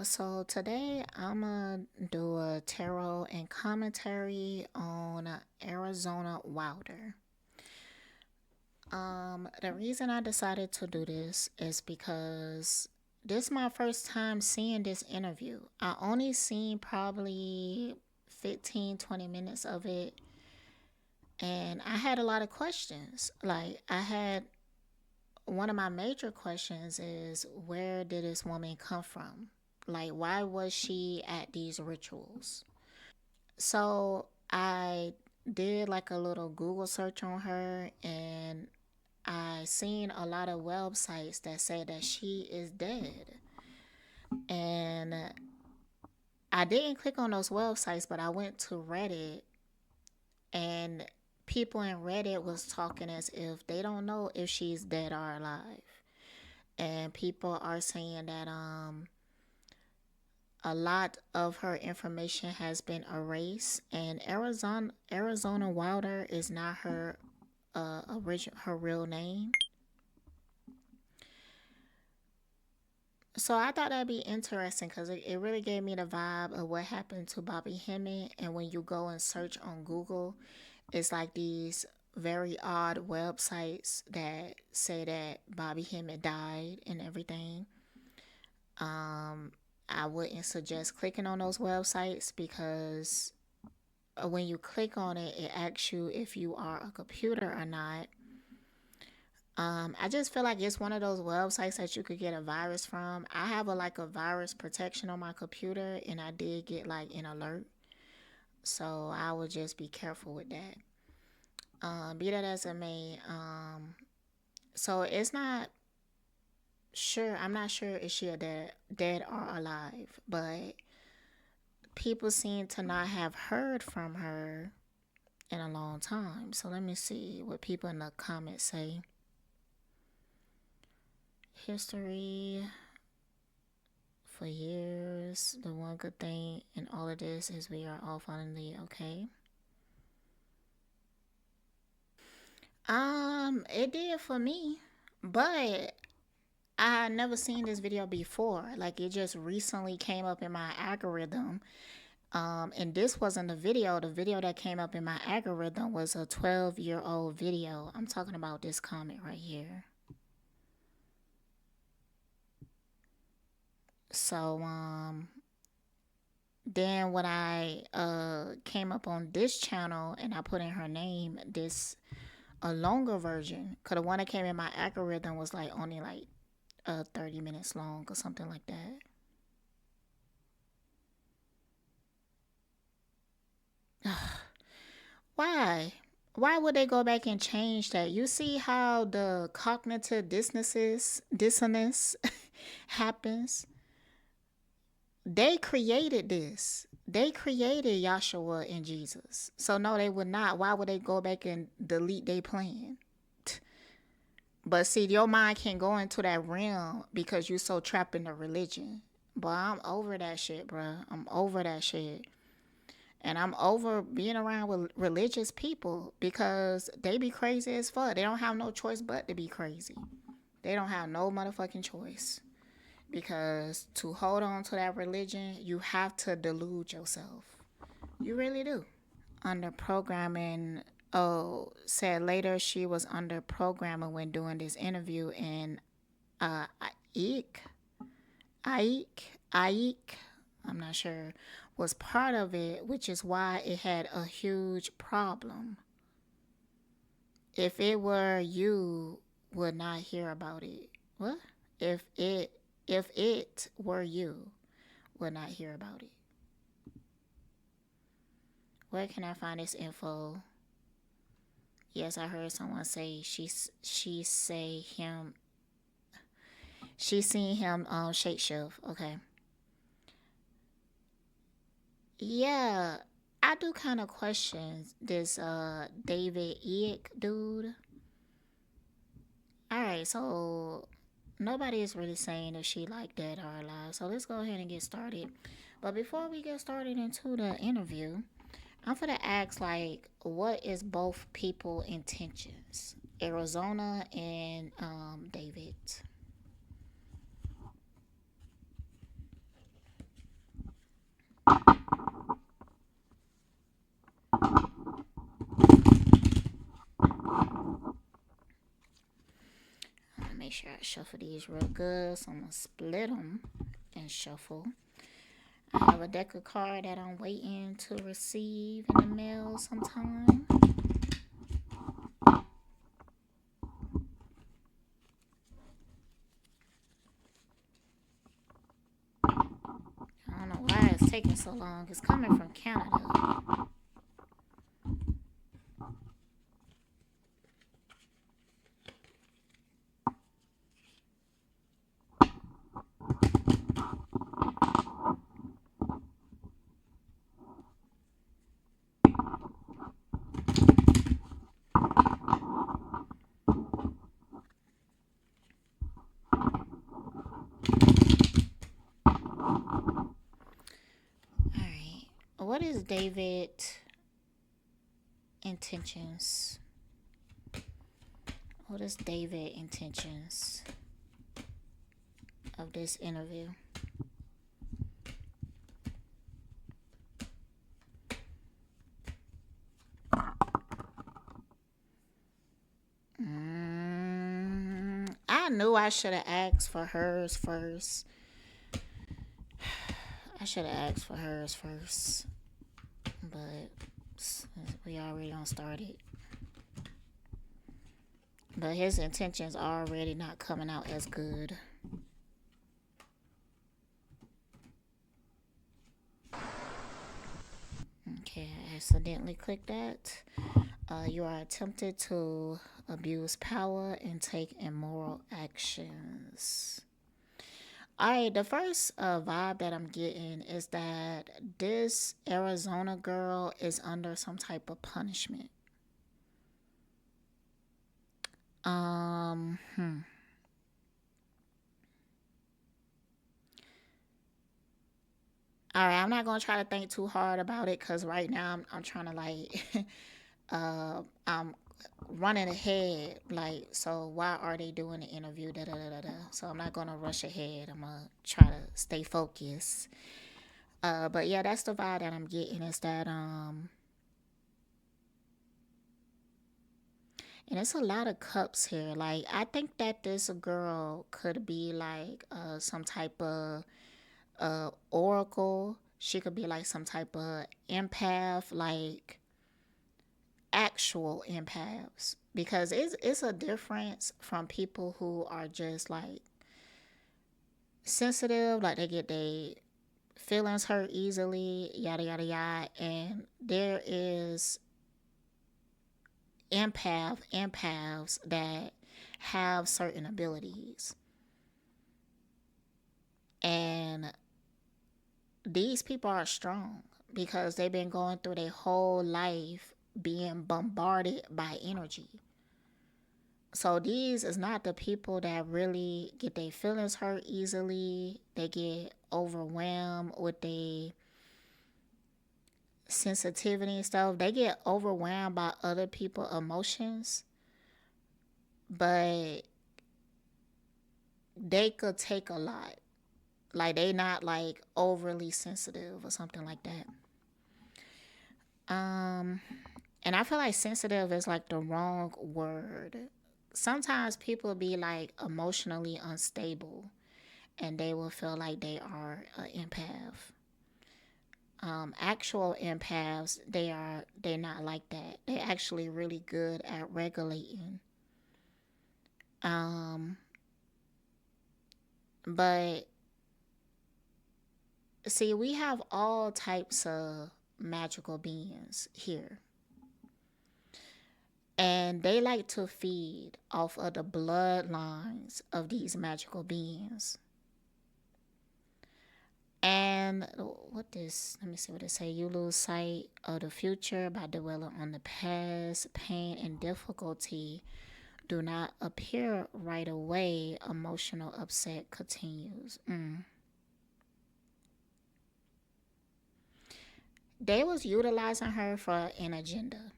So today I'm gonna do a tarot and commentary on Arizona Wilder. The reason I decided to do this is because this is my first time seeing this interview. I only seen probably 15-20 minutes of it, and I had a lot of questions. Like, I had one of my major questions is, where did this woman come from? Like, why was she at these rituals? So I did like a little Google search on her, and I seen a lot of websites that say that she is dead. And I didn't click on those websites, but I went to Reddit, and people in Reddit was talking as if they don't know if she's dead or alive. And people are saying that a lot of her information has been erased, and Arizona Wilder is not her her real name. So I thought that'd be interesting because it really gave me the vibe of what happened to Bobby Hemmett. And when you go and search on Google, it's like these very odd websites that say that Bobby Hemmett died and everything. I wouldn't suggest clicking on those websites because when you click on it, it asks you if you are a computer or not. I just feel like it's one of those websites that you could get a virus from. I have a virus protection on my computer, and I did get like an alert, so I would just be careful with that. Be that as it may, so it's not sure. I'm not sure if she dead or alive, but people seem to not have heard from her in a long time. So let me see what people in the comments say. History for years. The one good thing in all of this is we are all finally okay. It did for me, but I had never seen this video before. Like, it just recently came up in my algorithm. And this wasn't a video. The video that came up in my algorithm was a 12-year-old video. I'm talking about this comment right here. So, then when I came up on this channel and I put in her name, this a longer version, because the one that came in my algorithm was like only like 30 minutes long or something like that. Why? Why would they go back and change that? You see how the cognitive dissonance happens? They created this. They created Yahshua and Jesus. So no, they would not. Why would they go back and delete their plan? But see, your mind can go into that realm because you're so trapped in the religion. But I'm over that shit, bruh. I'm over that shit. And I'm over being around with religious people because they be crazy as fuck. They don't have no choice but to be crazy. They don't have no motherfucking choice. Because to hold on to that religion, you have to delude yourself. You really do. Under programming, said later she was under programming when doing this interview, and Ike, I'm not sure, was part of it, which is why it had a huge problem. If it were you, would not hear about it. What? If it were you, would not hear about it. Where can I find this info? Yes, I heard someone say she seen him shapeshift. Okay. Yeah, I do kind of question this David Icke dude. All right, so nobody is really saying if she like dead or alive. So let's go ahead and get started. But before we get started into the interview, I'm gonna ask, like, what is both people intentions? Arizona and David. Make sure I shuffle these real good. So I'm going to split them and shuffle. I have a deck of cards that I'm waiting to receive in the mail sometime. I don't know why it's taking so long. It's coming from Canada. What is David intentions? What is David intentions of this interview? I knew I should have asked for hers first. I should have asked for hers first. But we already done started. But his intentions are already not coming out as good. Okay, I accidentally clicked that. You are attempted to abuse power and take immoral actions. Alright, the first vibe that I'm getting is that this Arizona girl is under some type of punishment. Alright, I'm not gonna try to think too hard about it because right now I'm trying to like I'm running ahead, like, so why are they doing the interview, da da da da da. So I'm not gonna rush ahead. I'm gonna try to stay focused. But yeah, that's the vibe that I'm getting, is that and it's a lot of cups here. Like, I think that this girl could be like some type of oracle. She could be like some type of empath, like actual empaths, because it's a difference from people who are just like sensitive, like they get their feelings hurt easily, yada yada yada, and there is empaths that have certain abilities, and these people are strong because they've been going through their whole life being bombarded by energy. So these is not the people that really get their feelings hurt easily. They get overwhelmed with their sensitivity and stuff. They get overwhelmed by other people's emotions, but they could take a lot. Like, they not like overly sensitive or something like that. And I feel like sensitive is like the wrong word. Sometimes people be like emotionally unstable and they will feel like they are an empath. Actual empaths, they're not like that. They're actually really good at regulating. But see, we have all types of magical beings here. And they like to feed off of the bloodlines of these magical beings. And what this, let me see what it say. You lose sight of the future by dwelling on the past. Pain and difficulty do not appear right away. Emotional upset continues. They was utilizing her for an agenda.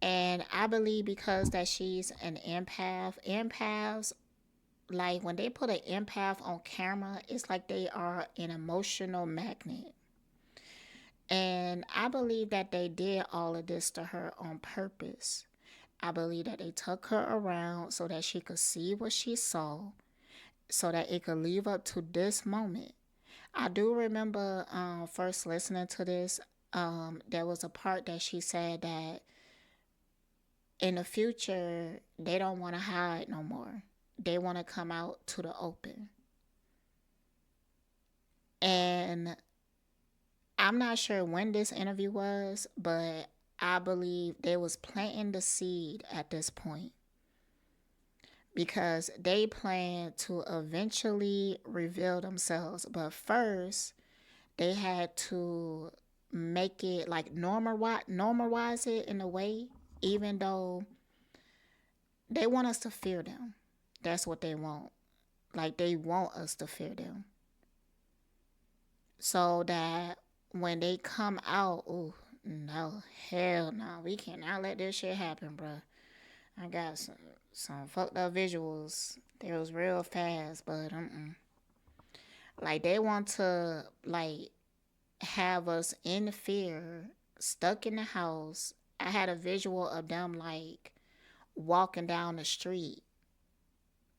And I believe because that she's an empaths, like when they put an empath on camera, it's like they are an emotional magnet. And I believe that they did all of this to her on purpose. I believe that they took her around so that she could see what she saw, so that it could leave up to this moment. I do remember first listening to this. There was a part that she said that in the future, they don't want to hide no more. They want to come out to the open. And I'm not sure when this interview was, but I believe they was planting the seed at this point, because they plan to eventually reveal themselves. But first, they had to make it like normalize it in a way, even though they want us to fear them. That's what they want. Like, they want us to fear them. So that when they come out, oh, no, hell no. We cannot let this shit happen, bro. I got some fucked up visuals. They was real fast, but like, they want to, like, have us in fear, stuck in the house. I had a visual of them, like, walking down the street.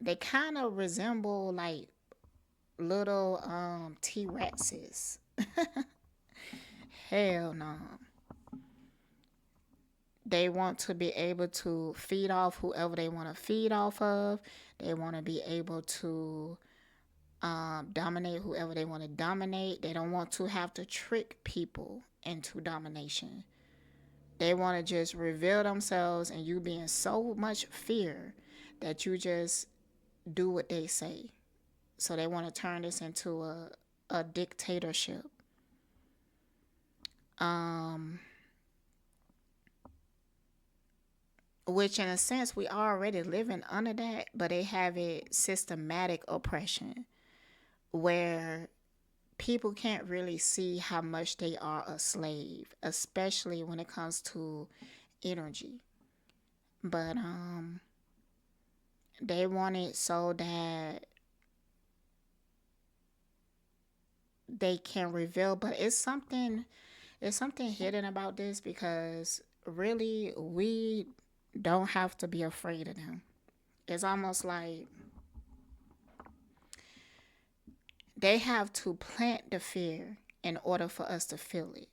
They kind of resemble, like, little T-Rexes. Hell no. They want to be able to feed off whoever they want to feed off of. They want to be able to dominate whoever they want to dominate. They don't want to have to trick people into domination. They want to just reveal themselves, and you be in so much fear that you just do what they say. So they want to turn this into a dictatorship. Which in a sense we are already living under that, but they have it systematic oppression where people can't really see how much they are a slave, especially when it comes to energy. But they want it so that they can reveal, but it's something hidden about this, because really we don't have to be afraid of them. It's almost like they have to plant the fear in order for us to feel it.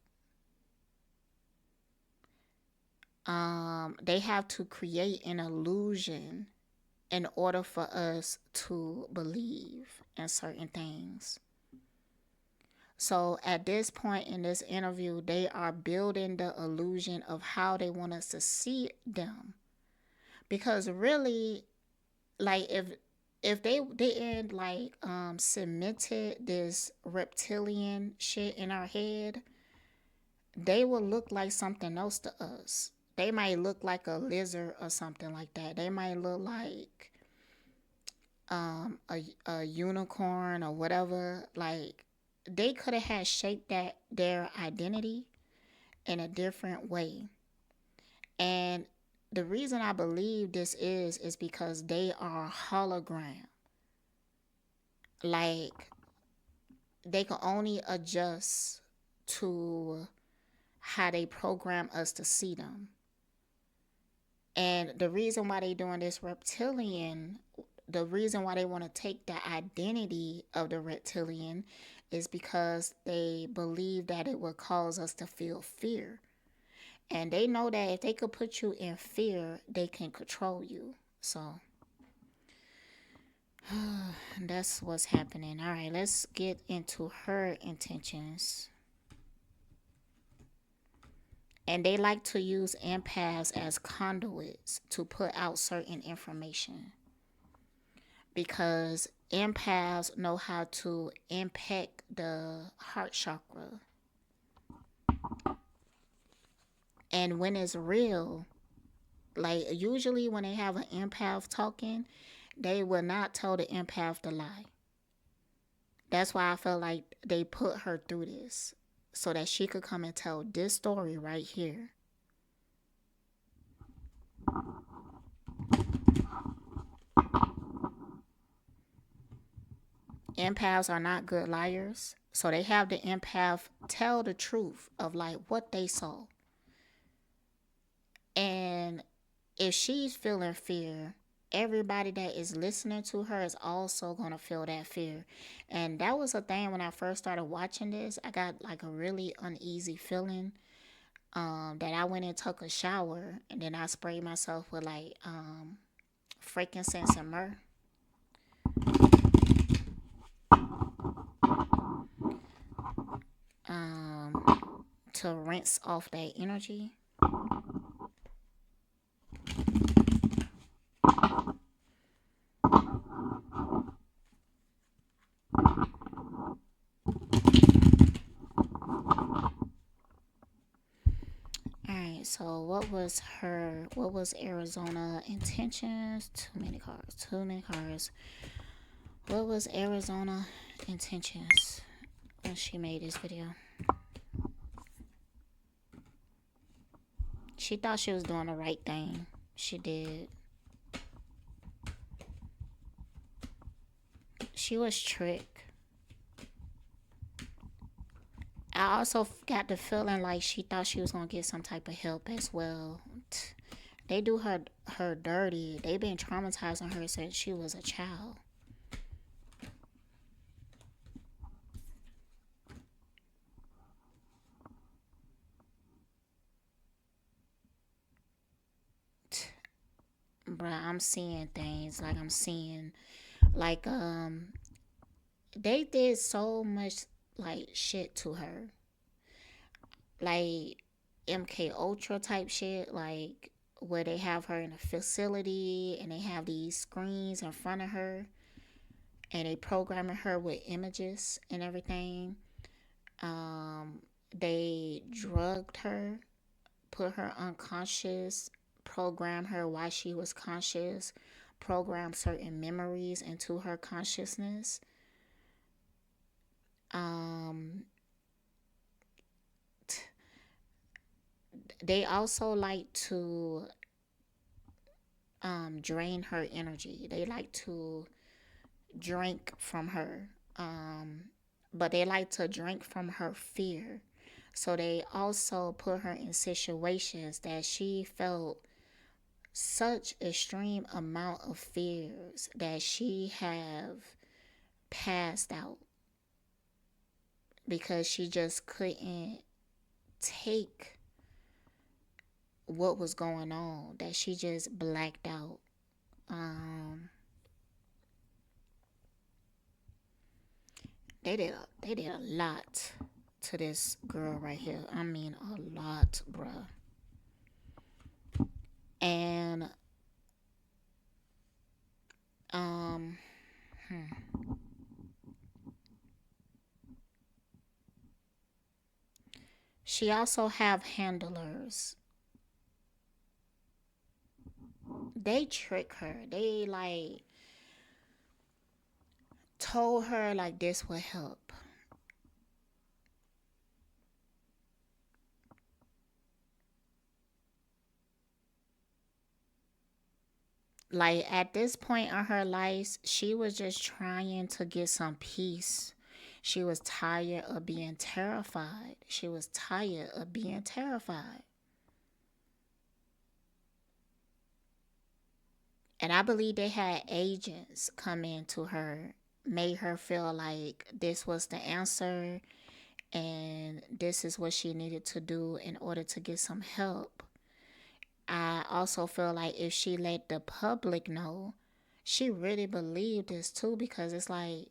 They have to create an illusion in order for us to believe in certain things. So at this point in this interview, they are building the illusion of how they want us to see them. Because really, like, if they didn't, like, cemented this reptilian shit in our head, they would look like something else to us. They might look like a lizard or something like that. They might look like a unicorn or whatever. Like, they could have had shaped their identity in a different way. And the reason I believe this is because they are hologram. Like, they can only adjust to how they program us to see them. And the reason why they doing this reptilian, the reason why they want to take the identity of the reptilian is because they believe that it will cause us to feel fear. And they know that if they could put you in fear, they can control you. So that's what's happening. All right, let's get into her intentions. And they like to use empaths as conduits to put out certain information, because empaths know how to impact the heart chakra. And when it's real, like, usually when they have an empath talking, they will not tell the empath to lie. That's why I felt like they put her through this, so that she could come and tell this story right here. Empaths are not good liars, So they have the empath tell the truth of like what they saw. And if she's feeling fear, everybody that is listening to her is also going to feel that fear. And that was a thing when I first started watching this. I got like a really uneasy feeling that I went and took a shower, and then I sprayed myself with like frankincense and myrrh. To rinse off that energy. Alright, so what was Arizona intentions? Too many cards. What was Arizona intentions when she made this video? She thought she was doing the right thing. She did. She was tricked. I also got the feeling like she thought she was going to get some type of help as well. They do her dirty. They've been traumatizing her since she was a child. Bruh, I'm seeing things. Like, I'm seeing, like, they did so much, like, shit to her. Like, MK Ultra type shit. Like, where they have her in a facility and they have these screens in front of her and they programming her with images and everything. They drugged her, put her unconscious, programmed her while she was conscious, programmed certain memories into her consciousness. They also like to drain her energy. They like to drink from her. But they like to drink from her fear. So they also put her in situations that she felt such extreme amount of fears that she have passed out because she just couldn't take what was going on, that she just blacked out. They did a lot to this girl right here. I mean, a lot, bruh. And she also have handlers. They trick her. They like told her like this would help. Like at this point in her life, she was just trying to get some peace. She was tired of being terrified. And I believe they had agents come into her, made her feel like this was the answer and this is what she needed to do in order to get some help. I also feel like if she let the public know, she really believed this too, because it's like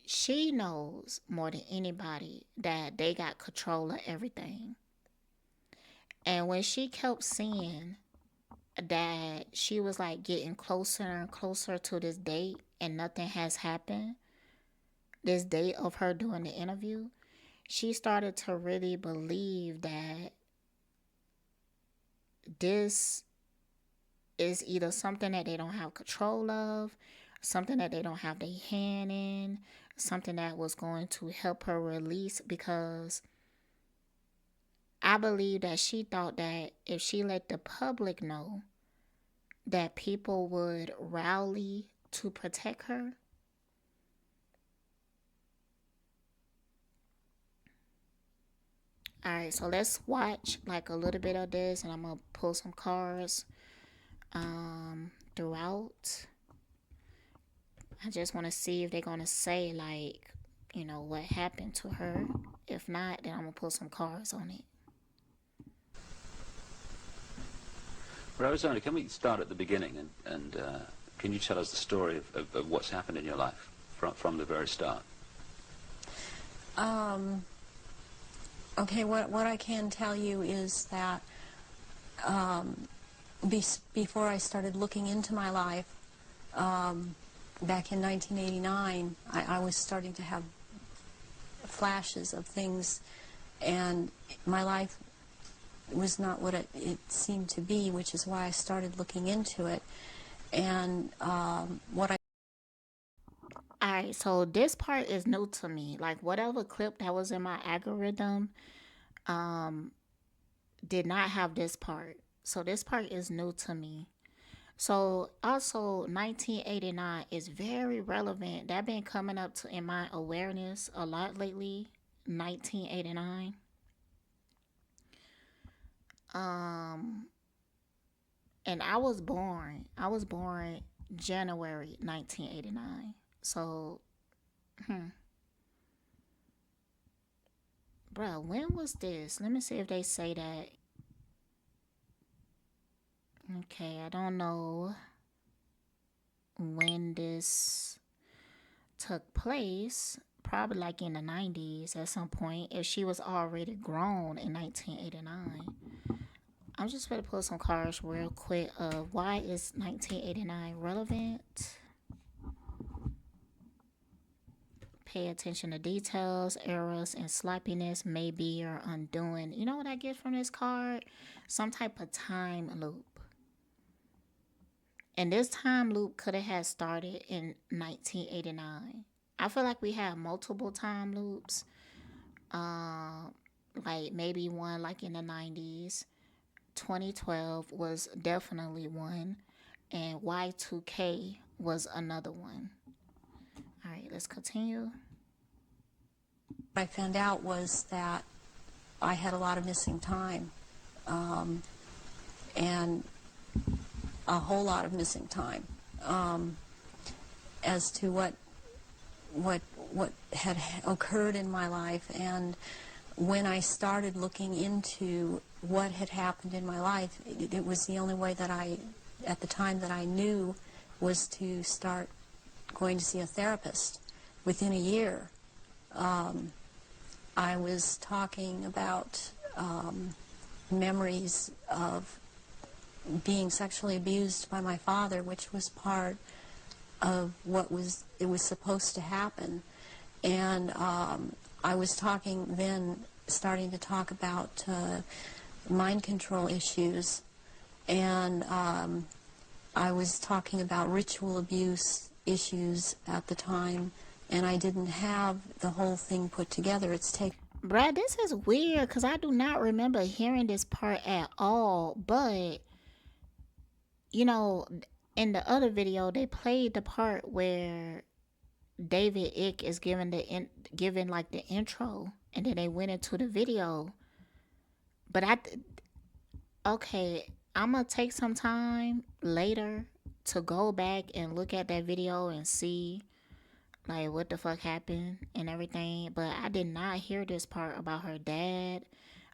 she knows more than anybody that they got control of everything. And when she kept seeing that she was like getting closer and closer to this date and nothing has happened, this date of her doing the interview, she started to really believe that this is either something that they don't have control of, something that they don't have their hand in, something that was going to help her release. Because I believe that she thought that if she let the public know, that people would rally to protect her. Alright, so let's watch like a little bit of this, and I'm gonna pull some cards throughout. I just want to see if they're gonna say like, you know, what happened to her. If not, then I'm gonna pull some cards on it. Rosanna, can we start at the beginning, and can you tell us the story of what's happened in your life from the very start? Okay, what I can tell you is that before I started looking into my life, back in 1989, I was starting to have flashes of things, and my life was not what it seemed to be, which is why I started looking into it. And Alright, so this part is new to me. Like whatever clip that was in my algorithm did not have this part. So this part is new to me. So also 1989 is very relevant. That been coming up in my awareness a lot lately. 1989. And I was born January 1989. So, bruh, when was this? Let me see if they say that. Okay, I don't know when this took place. Probably like in the 90s at some point, if she was already grown in 1989. I'm just going to pull some cards real quick of why is 1989 relevant. Pay attention to details, errors, and sloppiness may be your undoing. You know what I get from this card? Some type of time loop. And this time loop could have had started in 1989. I feel like we have multiple time loops. Like maybe one like in the 90s. 2012 was definitely one. And Y2K was another one. All right, let's continue. What I found out was that I had a lot of missing time, and a whole lot of missing time, as to what had occurred in my life. And when I started looking into what had happened in my life, it was the only way that at the time that I knew, was to start going to see a therapist. Within a year, I was talking about memories of being sexually abused by my father, which was part of what was supposed to happen. And I was talking then, starting to talk about mind control issues, and I was talking about ritual abuse issues at the time, and I didn't have the whole thing put together. It's taken. Brad, this is weird because I do not remember hearing this part at all. But, you know, in the other video, they played the part where David Icke is giving like the intro, and then they went into the video. But okay, I'm gonna take some time later to go back and look at that video and see like what the fuck happened and everything. But I did not hear this part about her dad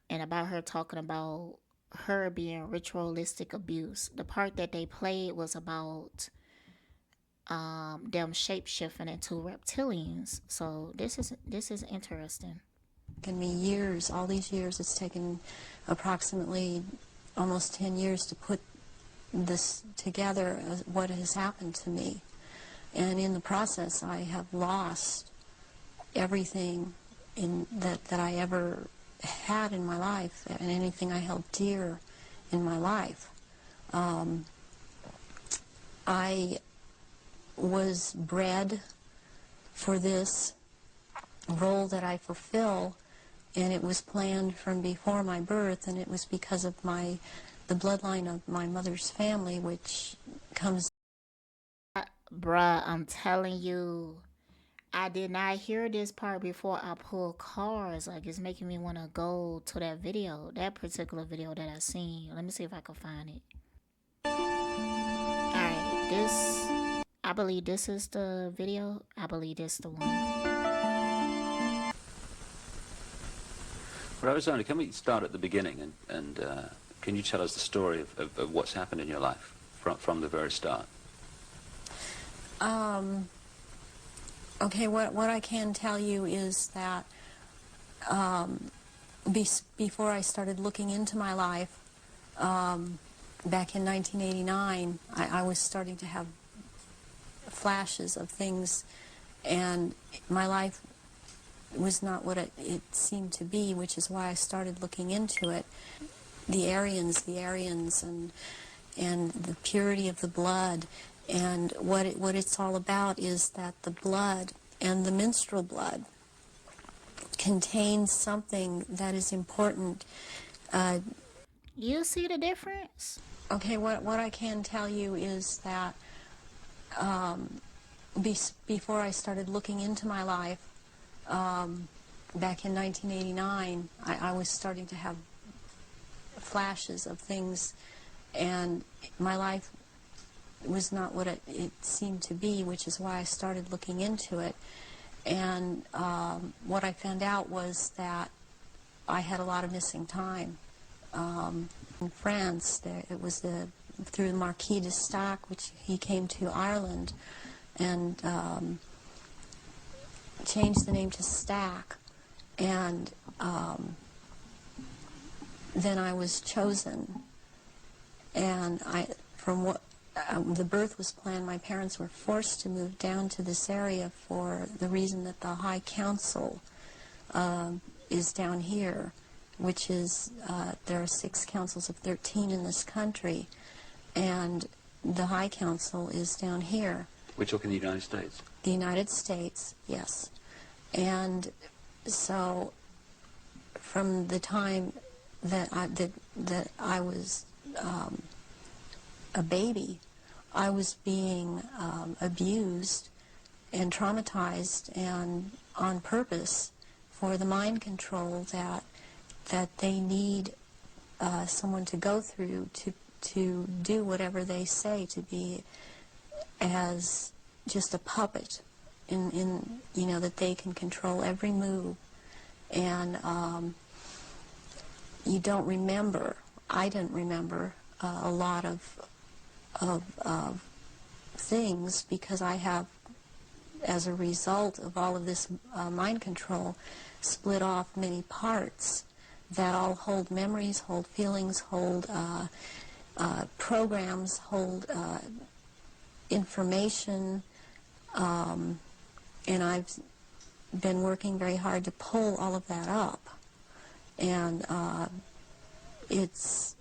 and about her talking about her being ritualistic abuse. The part that they played was about them shape-shifting into reptilians. So this is interesting. Taken me years, all these years. It's taken approximately almost 10 years to put this together, what has happened to me. And in the process, I have lost everything that I ever had in my life, and anything I held dear in my life. I was bred for this role that I fulfill, and it was planned from before my birth, and it was because of the bloodline of my mother's family, which comes. Bruh, I'm telling you, I did not hear this part before I pulled cards. Like, it's making me want to go to that video, that particular video that I seen. Let me see if I can find it. Alright, I believe this is the video. I believe this is the one. Well, Arizona, can we start at the beginning and can you tell us the story of what's happened in your life from the very start? Okay, what I can tell you is that before I started looking into my life, back in 1989, I was starting to have flashes of things, and my life was not what it seemed to be, which is why I started looking into it. The Aryans, and the purity of the blood, and what it's all about is that the blood and the menstrual blood contains something that is important. You see the difference? Okay, what I can tell you is that before I started looking into my life, back in 1989, I was starting to have flashes of things, and my life was not what it seemed to be, which is why I started looking into it. And what I found out was that I had a lot of missing time. In France, it was through the Marquis de Stac, which he came to Ireland and changed the name to Stack, and then I was chosen. And the birth was planned. My parents were forced to move down to this area for the reason that the High Council is down here, which is, there are 6 councils of 13 in this country, and the High Council is down here. We're talking the United States? The United States, yes. And so from the time that I was a baby, I was being abused and traumatized, and on purpose, for the mind control that they need someone to go through to do whatever they say, to be as just a puppet in that they can control every move. And you don't remember, I didn't remember a lot of things, because I have, as a result of all of this mind control, split off many parts that all hold memories, hold feelings, hold programs, hold information, and I've been working very hard to pull all of that up, and it's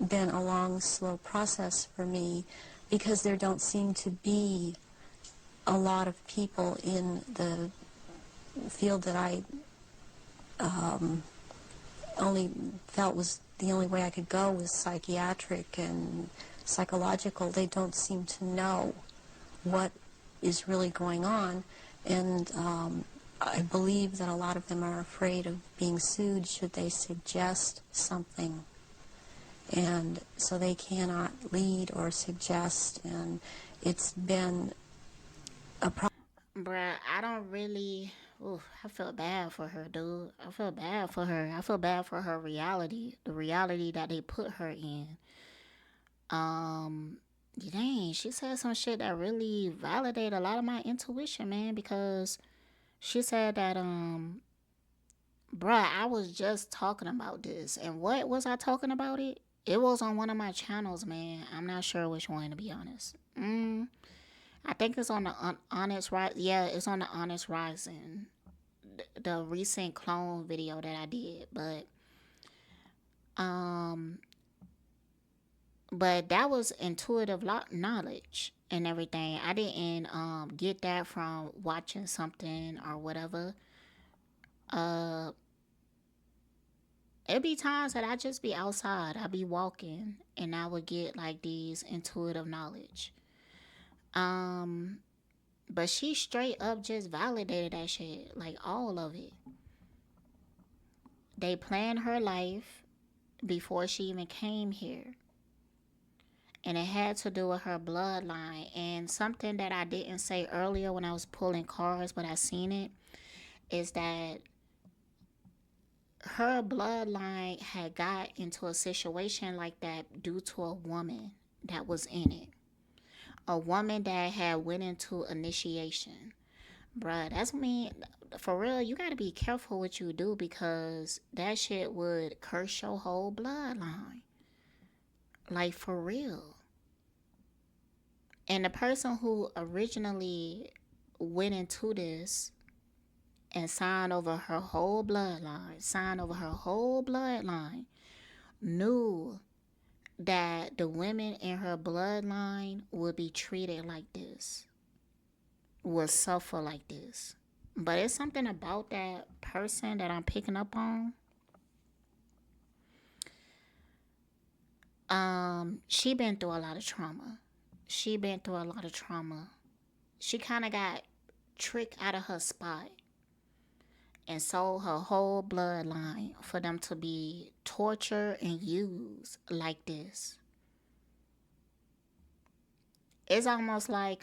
been a long, slow process for me, because there don't seem to be a lot of people in the field that I only felt was the only way I could go was psychiatric and psychological. They don't seem to know what is really going on, and I believe that a lot of them are afraid of being sued should they suggest something, and so they cannot lead or suggest, and it's been a problem. Bruh, I don't really. Ooh, I feel bad for her, dude. I feel bad for her. I feel bad for her reality, the reality that they put her in. Dang, she said some shit that really validated a lot of my intuition, man, because she said that, bruh, I was just talking about this. And what was I talking about it? It was on one of my channels, man. I'm not sure which one, to be honest. I think it's on the Honest Rising. Yeah, it's on the Honest Rising. The recent clone video that I did. But that was intuitive knowledge and everything. I didn't get that from watching something or whatever. It'd be times that I just be outside. I'd be walking and I would get like these intuitive knowledge. But she straight up just validated that shit. Like, all of it. They planned her life before she even came here. And it had to do with her bloodline. And something that I didn't say earlier when I was pulling cards, but I seen it, is that her bloodline had got into a situation like that due to a woman that was in it. A woman that had went into initiation. Bruh, that's me. For real, you gotta be careful what you do, because that shit would curse your whole bloodline. Like, for real. And the person who originally went into this and signed over her whole bloodline, knew that the women in her bloodline would be treated like this, would suffer like this. But it's something about that person that I'm picking up on. She been through a lot of trauma. She kind of got tricked out of her spot and sold her whole bloodline for them to be tortured and used like this. It's almost like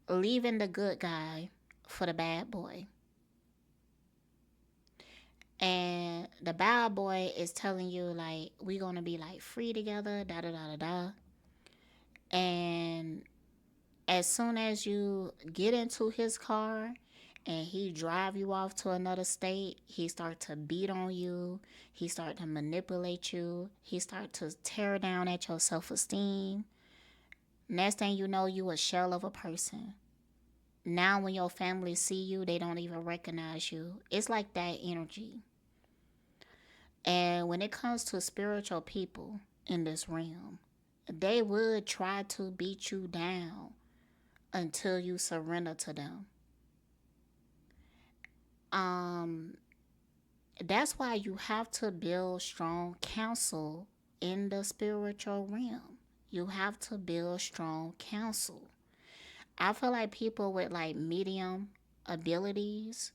leaving the good guy for the bad boy. And the bad boy is telling you, like, we gonna be like free together, da da da da da. And as soon as you get into his car and he drive you off to another state, he start to beat on you, he start to manipulate you, he start to tear down at your self-esteem. Next thing you know, you a shell of a person. Now when your family see you, they don't even recognize you. It's like that energy. And when it comes to spiritual people in this realm, they would try to beat you down until you surrender to them. That's why you have to build strong counsel in the spiritual realm. You have to build strong counsel. I feel like people with like medium abilities,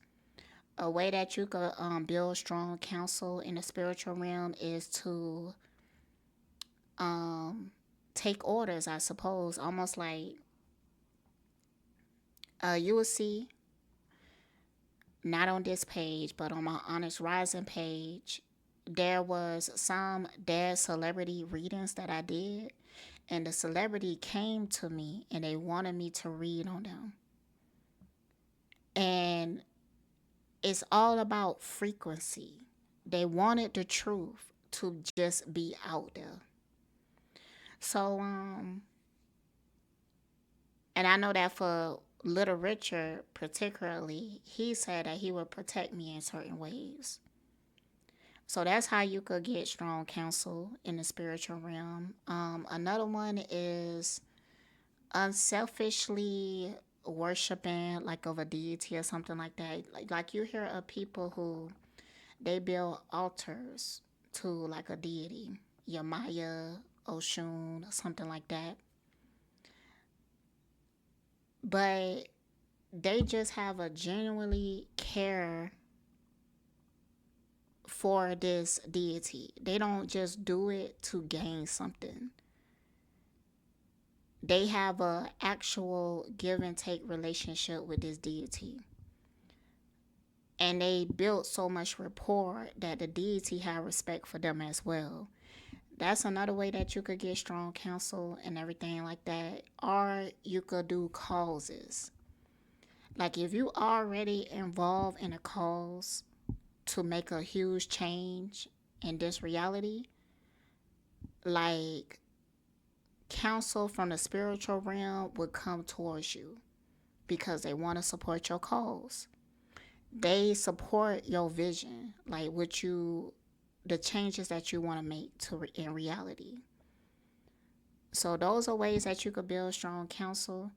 a way that you could build strong counsel in the spiritual realm is to take orders, I suppose. Almost like you will see, not on this page, but on my Honest Rising page, there was some dead celebrity readings that I did. And the celebrity came to me and they wanted me to read on them. And it's all about frequency. They wanted the truth to just be out there. So, and I know that for Little Richard particularly, he said that he would protect me in certain ways. So that's how you could get strong counsel in the spiritual realm. Another one is unselfishly worshiping like of a deity or something like that. Like you hear of people who they build altars to like a deity, Yamaya, Oshun, something like that. But they just have a genuinely care for this deity. They don't just do it to gain something. They have a actual give and take relationship with this deity. And they built so much rapport that the deity had respect for them as well. That's another way that you could get strong counsel and everything like that. Or you could do causes. Like if you already involved in a cause to make a huge change in this reality, like counsel from the spiritual realm would come towards you because they want to support your cause. They support your vision, like what you, the changes that you want to make to in reality. So those are ways that you could build strong counsel.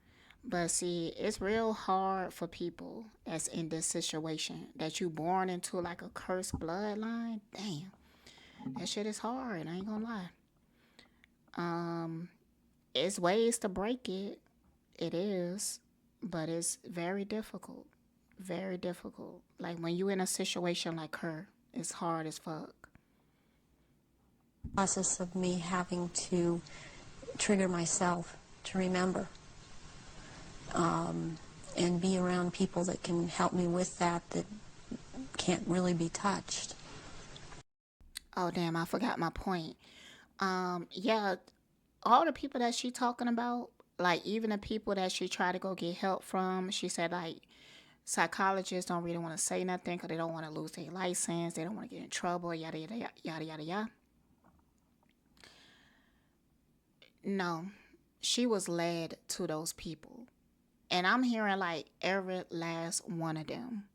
But see, it's real hard for people that's in this situation, that you born into like a cursed bloodline. Damn, that shit is hard. I ain't gonna lie. It's ways to break it. It is, but it's very difficult. Very difficult. Like when you in a situation like her, it's hard as fuck. Process of me having to trigger myself to remember, and be around people that can help me with that can't really be touched. Oh damn, I forgot my point. Yeah, all the people that she talking about, like even the people that she tried to go get help from, she said like psychologists don't really want to say nothing because they don't want to lose their license, they don't want to get in trouble, yada yada yada yada yada. No, she was led to those people, and I'm hearing like every last one of them.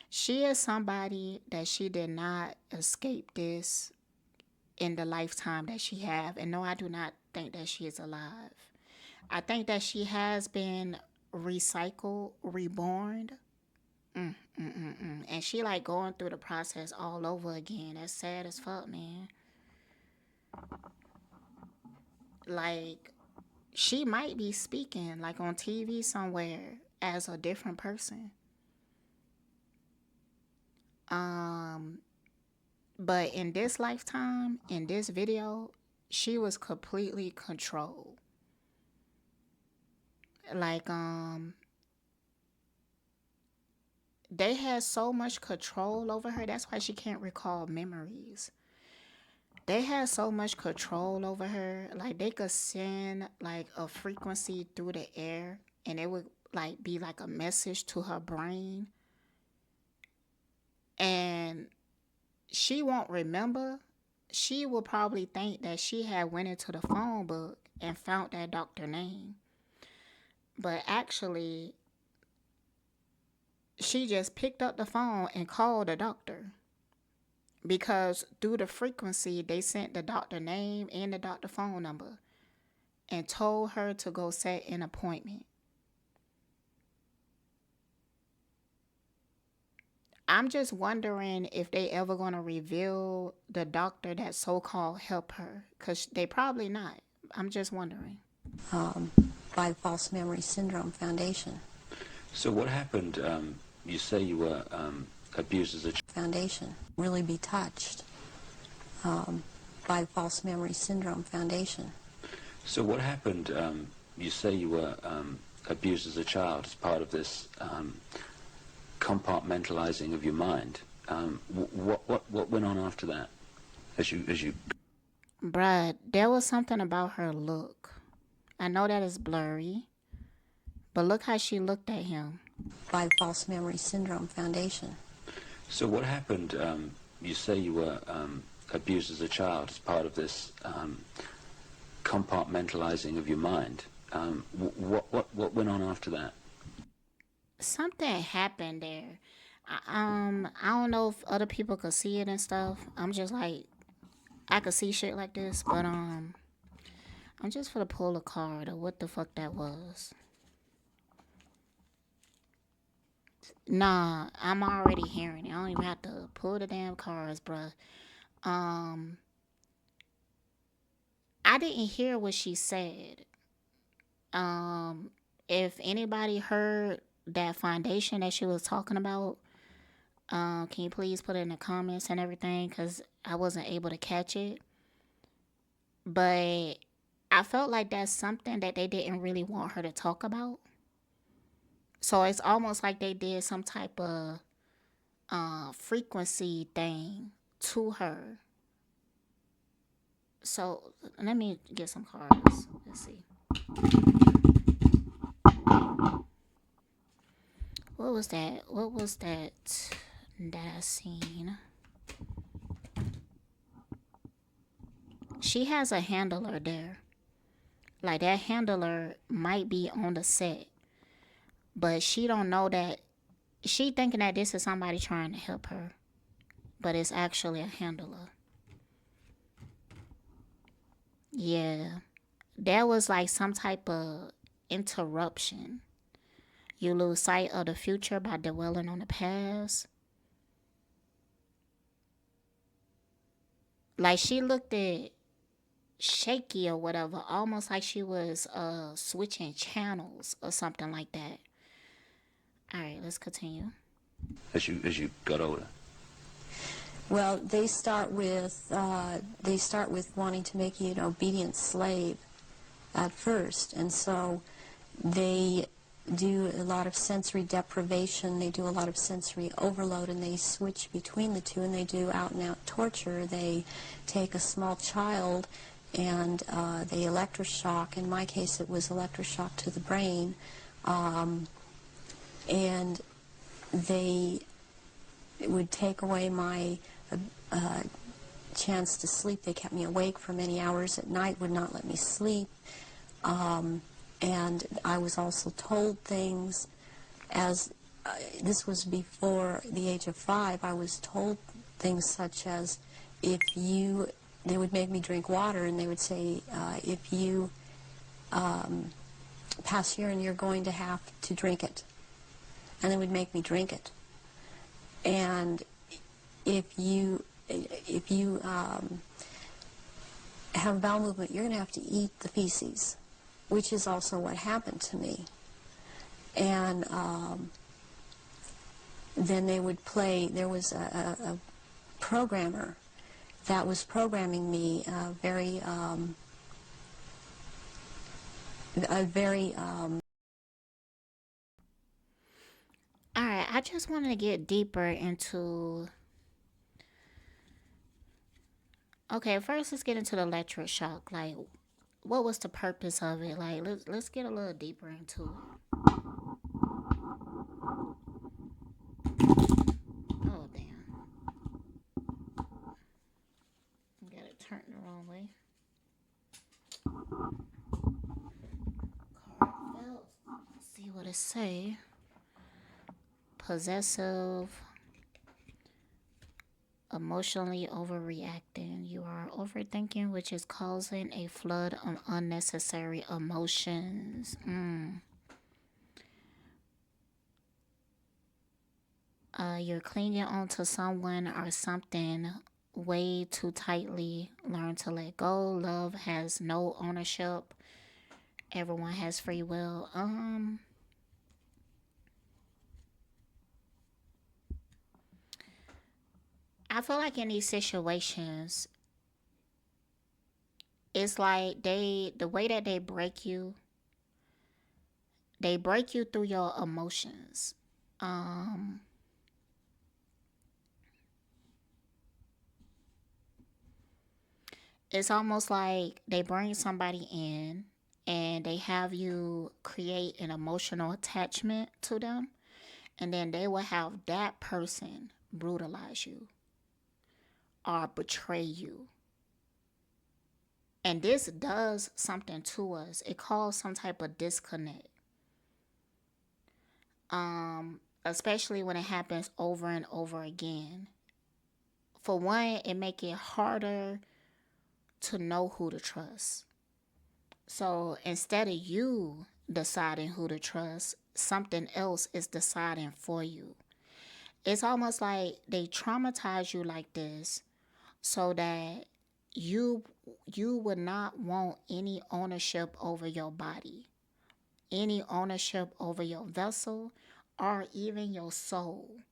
She is somebody that she did not escape this in the lifetime that she have. And no, I do not think that she is alive. I think that she has been recycled, reborn. And she like going through the process all over again. That's sad as fuck, man. Like, she might be speaking like on TV somewhere as a different person. But in this lifetime, in this video, she was completely controlled. Like, they had so much control over her. That's why she can't recall memories. They had so much control over her. Like, they could send like a frequency through the air, and it would like be like a message to her brain. And she won't remember. She will probably think that she had went into the phone book and found that doctor name. But actually, she just picked up the phone and called the doctor. Because through the frequency, they sent the doctor name and the doctor phone number and told her to go set an appointment. I'm just wondering if they ever going to reveal the doctor that so-called helped her. Because they probably not. I'm just wondering. By False Memory Syndrome Foundation. So what happened? You say you were abused as a child. Foundation. Really be touched by False Memory Syndrome Foundation. So what happened? You say you were abused as a child as part of this compartmentalizing of your mind. What went on after that? As you. Bruh, there was something about her look. I know that is blurry, but look how she looked at him. By False Memory Syndrome Foundation. So what happened? You say you were abused as a child as part of this compartmentalizing of your mind. What went on after that? Something happened there. I don't know if other people could see it and stuff. I'm just like, I could see shit like this, but I'm just for to pull a card of what the fuck that was. Nah, I'm already hearing it. I don't even have to pull the damn cards, bruh. I didn't hear what she said. If anybody heard that foundation that she was talking about, can you please put it in the comments and everything? Because I wasn't able to catch it. But I felt like that's something that they didn't really want her to talk about. So it's almost like they did some type of frequency thing to her. So let me get some cards. Let's see. What was that? What was that I seen? She has a handler there. Like that handler might be on the set. But she don't know that. She thinking that this is somebody trying to help her. But it's actually a handler. Yeah. There was like some type of interruption. You lose sight of the future by dwelling on the past. Like she looked at shaky or whatever, almost like she was switching channels or something like that. All right, let's continue. As you got older. Well, they start with wanting to make you an obedient slave at first, and so they do a lot of sensory deprivation, they do a lot of sensory overload, and they switch between the two, and they do out-and-out torture. They take a small child and they electroshock. In my case, it was electroshock to the brain, and they would take away my chance to sleep. They kept me awake for many hours at night, would not let me sleep. And I was also told things as, this was before the age of 5, I was told things such as, they would make me drink water, and they would say, if you pass urine, you're going to have to drink it. And they would make me drink it. And if you have a bowel movement, you're going to have to eat the feces, which is also what happened to me. And then they would play, there was a programmer that was programming me a very All right, I just wanted to get deeper into. Okay, first let's get into the electric shock. Like, what was the purpose of it? Like, let's get a little deeper into it. Oh damn! I got it turned the wrong way. Card felt. Let's see what it say. Possessive. Emotionally overreacting. You are overthinking, which is causing a flood of unnecessary emotions. You're clinging onto someone or something way too tightly. Learn to let go. Love has no ownership. Everyone has free will. I feel like in these situations, it's like the way that they break you through your emotions. It's almost like they bring somebody in and they have you create an emotional attachment to them, and then they will have that person brutalize you or betray you. And this does something to us. It causes some type of disconnect. Especially when it happens over and over again. For one, it make it harder to know who to trust. So instead of you deciding who to trust, something else is deciding for you. It's almost like they traumatize you like this so that you would not want any ownership over your body, any ownership over your vessel, or even your soul.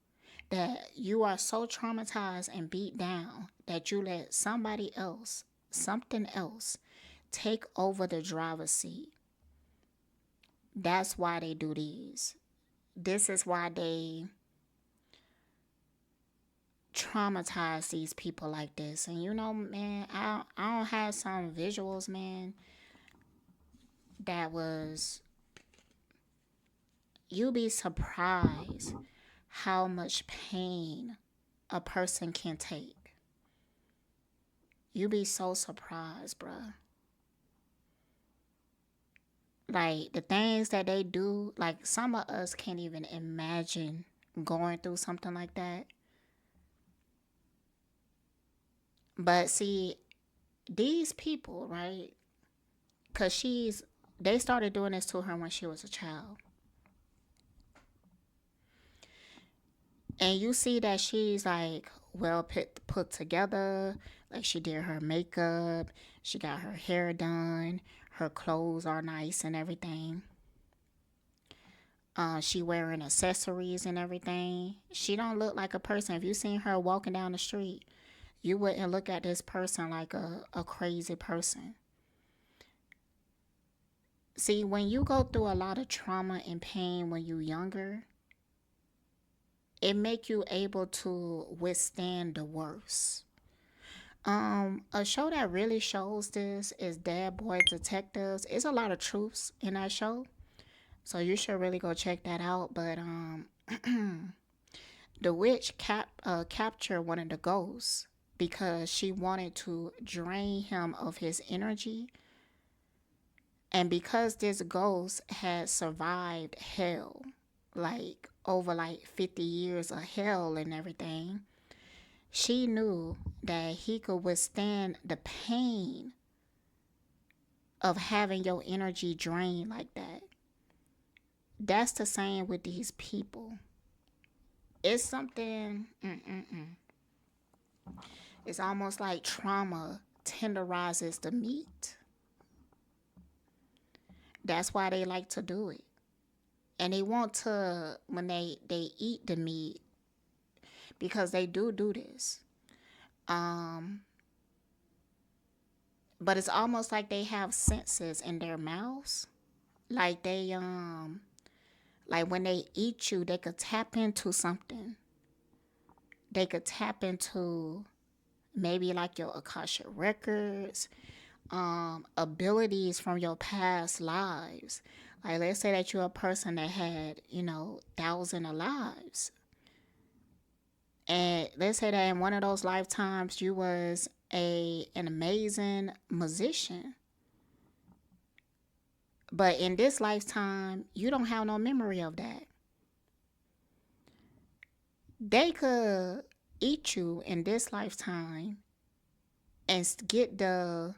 That you are so traumatized and beat down that you let somebody else, something else, take over the driver's seat. That's why they do these. This is why they traumatize these people like this. And you know, man, I don't have some visuals, man, that was, you'd be surprised how much pain a person can take. You'd be so surprised, bruh. Like, the things that they do, like, some of us can't even imagine going through something like that. But see, these people, right? Because they started doing this to her when she was a child. And you see that she's like well put together. Like she did her makeup, she got her hair done, her clothes are nice and everything. She wearing accessories and everything. She don't look like a person. If you seen her walking down the street, you wouldn't look at this person like a crazy person. See, when you go through a lot of trauma and pain when you're younger, it make you able to withstand the worst. A show that really shows this is Dad Boy Detectives. It's a lot of truths in that show, so you should really go check that out. But the witch captured one of the ghosts because she wanted to drain him of his energy. And because this ghost had survived hell, like over like 50 years of hell and everything, she knew that he could withstand the pain of having your energy drained like that. That's the same with these people. It's something, it's almost like trauma tenderizes the meat. That's why they like to do it. And they want to, when they eat the meat, because they do this. But it's almost like they have senses in their mouths. Like they, like when they eat you, they could tap into something. They could tap into maybe like your Akasha records, abilities from your past lives. Like let's say that you're a person that had, 1,000 of lives. And let's say that in one of those lifetimes you was an amazing musician. But in this lifetime, you don't have no memory of that. They could eat you in this lifetime and get the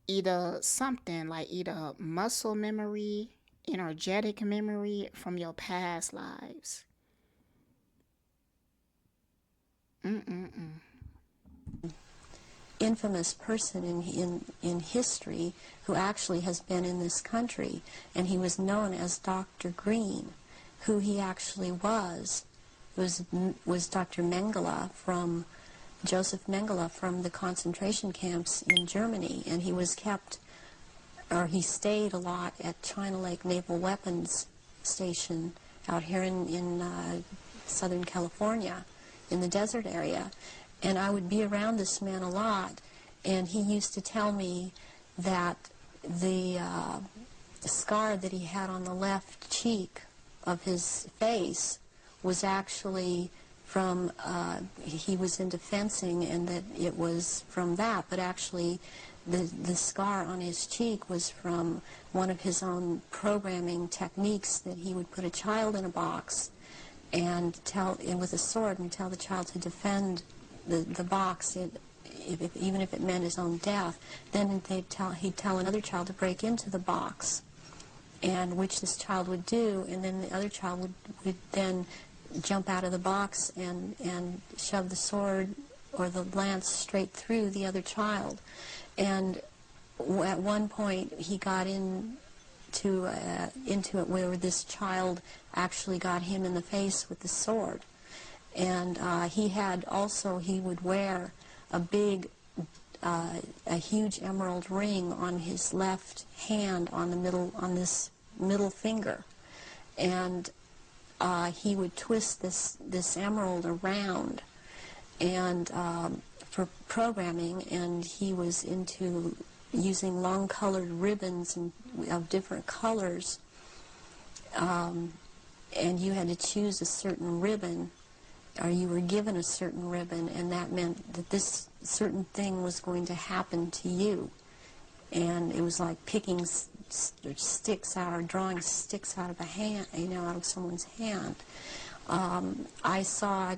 either something like either muscle memory, energetic memory from your past lives. Infamous person in history who actually has been in this country, and he was known as Dr. Green. Who he actually was Dr. Menegle from Josef Menegle from the concentration camps in Germany, and he was he stayed a lot at China Lake Naval Weapons Station out here in Southern California, in the desert area. And I would be around this man a lot, and he used to tell me that the scar that he had on the left cheek of his face was actually from, he was into fencing, and that it was from that, but actually the scar on his cheek was from one of his own programming techniques, that he would put a child in a box and with a sword and tell the child to defend the box, even if it meant his own death. Then he'd tell another child to break into the box, and which this child would do, and then the other child would then jump out of the box and shove the sword or the lance straight through the other child. And at one point he got into it where this child actually got him in the face with the sword. And he would wear a huge emerald ring on his left hand on this middle finger, and he would twist this emerald around, and for programming, and he was into using long-colored ribbons of different colors, and you had to choose a certain ribbon, or you were given a certain ribbon, and that meant that this certain thing was going to happen to you. And it was like picking sticks out, or drawing sticks out of a hand, out of someone's hand. I saw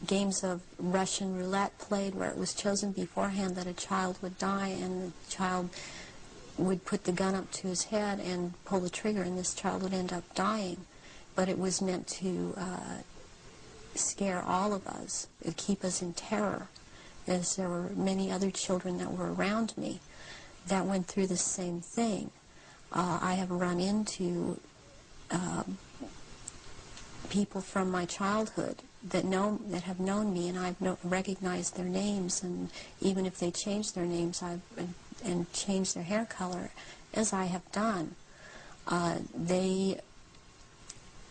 games of Russian roulette played where it was chosen beforehand that a child would die, and the child would put the gun up to his head and pull the trigger, and this child would end up dying. but it was meant to scare all of us, keep us in terror, as there were many other children that were around me that went through the same thing. I have run into people from my childhood that have known me, and I've recognized their names, and even if they change their names and change their hair color, as I have done, they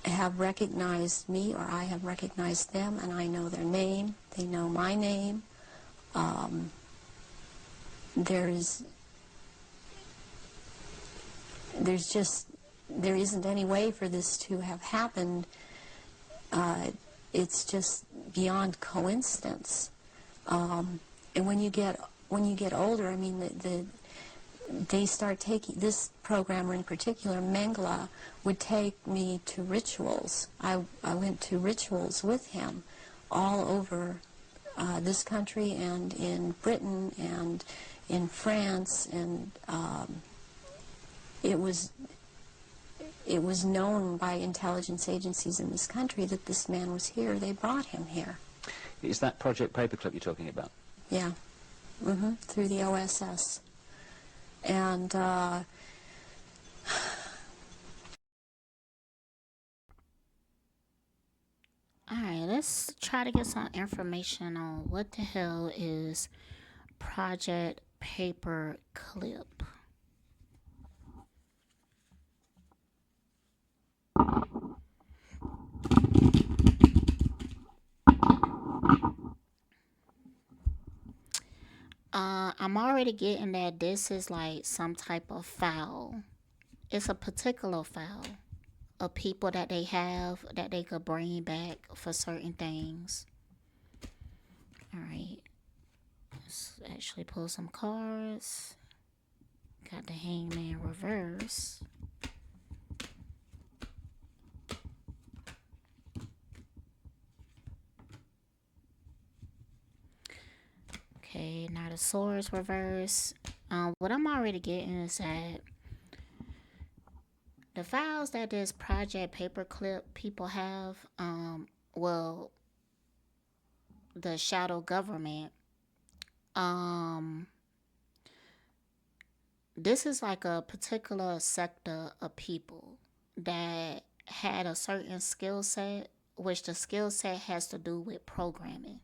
have recognized me, or I have recognized them, and I know their name. They know my name. There isn't any way for this to have happened. It's just beyond coincidence. And when you get older, I mean, they start taking, this programmer in particular, Menegle, would take me to rituals. I went to rituals with him all over this country and in Britain and in France, and it was known by intelligence agencies in this country that this man was here. They brought him here. Is that Project Paperclip you're talking about? Yeah. Through the OSS. And All right, let's try to get some information on what the hell is Project Paperclip. I'm already getting that this is like some type of foul. It's a particular foul of people that they have that they could bring back for certain things. All right, let's actually pull some cards. Got the Hangman reverse. Okay, now the swords reverse. What I'm already getting is that the files that this Project Paperclip people have, well, the shadow government, this is like a particular sector of people that had a certain skill set, which the skill set has to do with programming.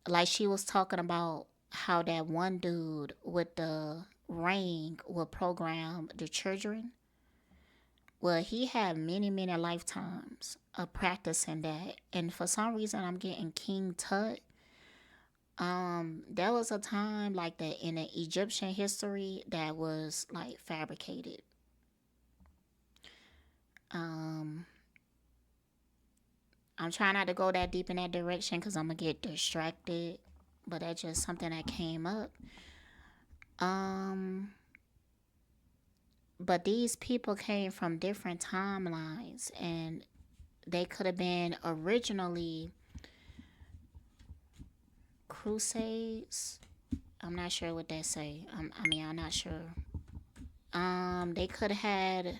Like she was talking about how that one dude with the ring would program the children. Well, he had many, many lifetimes of practicing that. And for some reason, I'm getting King Tut. There was a time like that in the Egyptian history that was like fabricated. I'm trying not to go that deep in that direction because I'm going to get distracted. But that's just something that came up. But these people came from different timelines. And they could have been originally crusades. I'm not sure what that say. I'm not sure. They could have had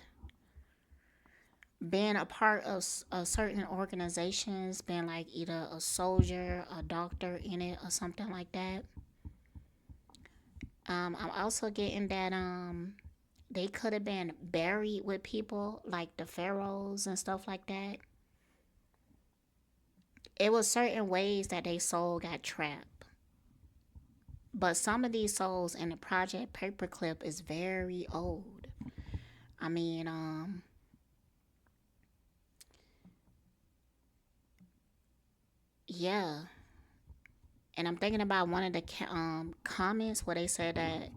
been a part of certain organizations, been like either a soldier, a doctor in it, or something like that. I'm also getting that they could have been buried with people like the pharaohs and stuff like that. It was certain ways that they soul got trapped. But some of these souls in the Project Paperclip is very old. I mean, yeah. And I'm thinking about one of the comments where they said that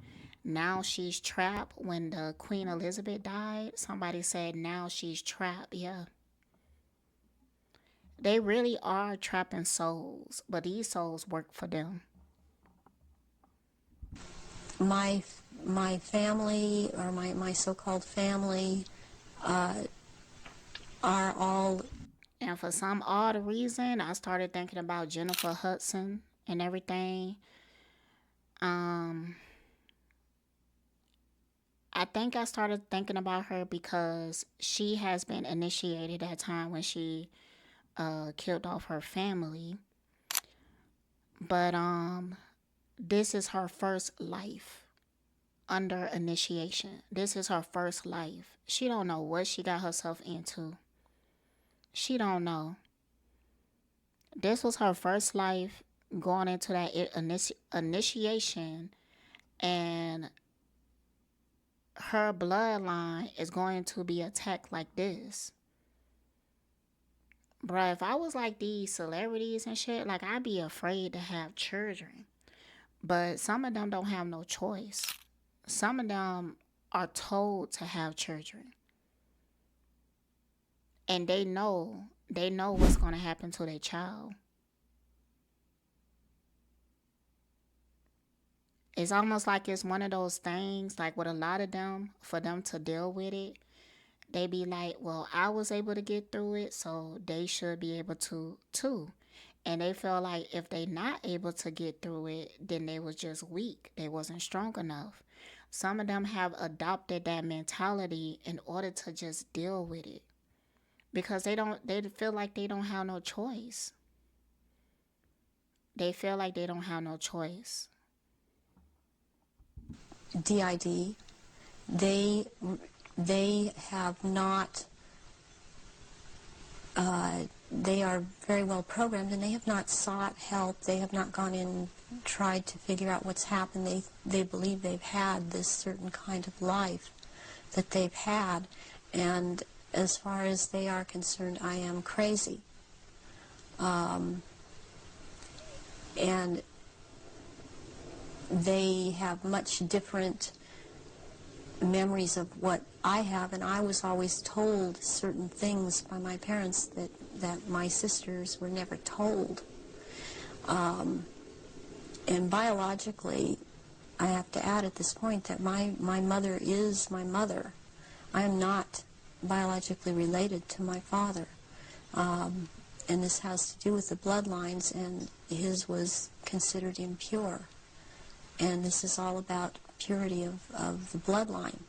now she's trapped when the Queen Elizabeth died. Somebody said now she's trapped. Yeah. They really are trapping souls, but these souls work for them. my family, or my so-called family, are all. And for some odd reason, I started thinking about Jennifer Hudson and everything. I think I started thinking about her because she has been initiated at time when she killed off her family. But this is her first life under initiation. This is her first life. She don't know what she got herself into. She don't know. This was her first life going into that initiation, and her bloodline is going to be attacked like this. Bruh, if I was like these celebrities and shit, like I'd be afraid to have children. But some of them don't have no choice. Some of them are told to have children. And they know what's going to happen to their child. It's almost like it's one of those things, like with a lot of them, for them to deal with it, they be like, well, I was able to get through it, so they should be able to too. And they feel like if they not able to get through it, then they was just weak. They wasn't strong enough. Some of them have adopted that mentality in order to just deal with it. Because they feel like they don't have no choice. They feel like they don't have no choice. DID, they have not, they are very well programmed, and they have not sought help. They have not gone in and tried to figure out what's happened. They believe they've had this certain kind of life that they've had, and as far as they are concerned, I am crazy. And they have much different memories of what I have, and I was always told certain things by my parents that my sisters were never told. And biologically, I have to add at this point that my mother is my mother. I am not biologically related to my father. And this has to do with the bloodlines, and his was considered impure. And this is all about purity of the bloodline.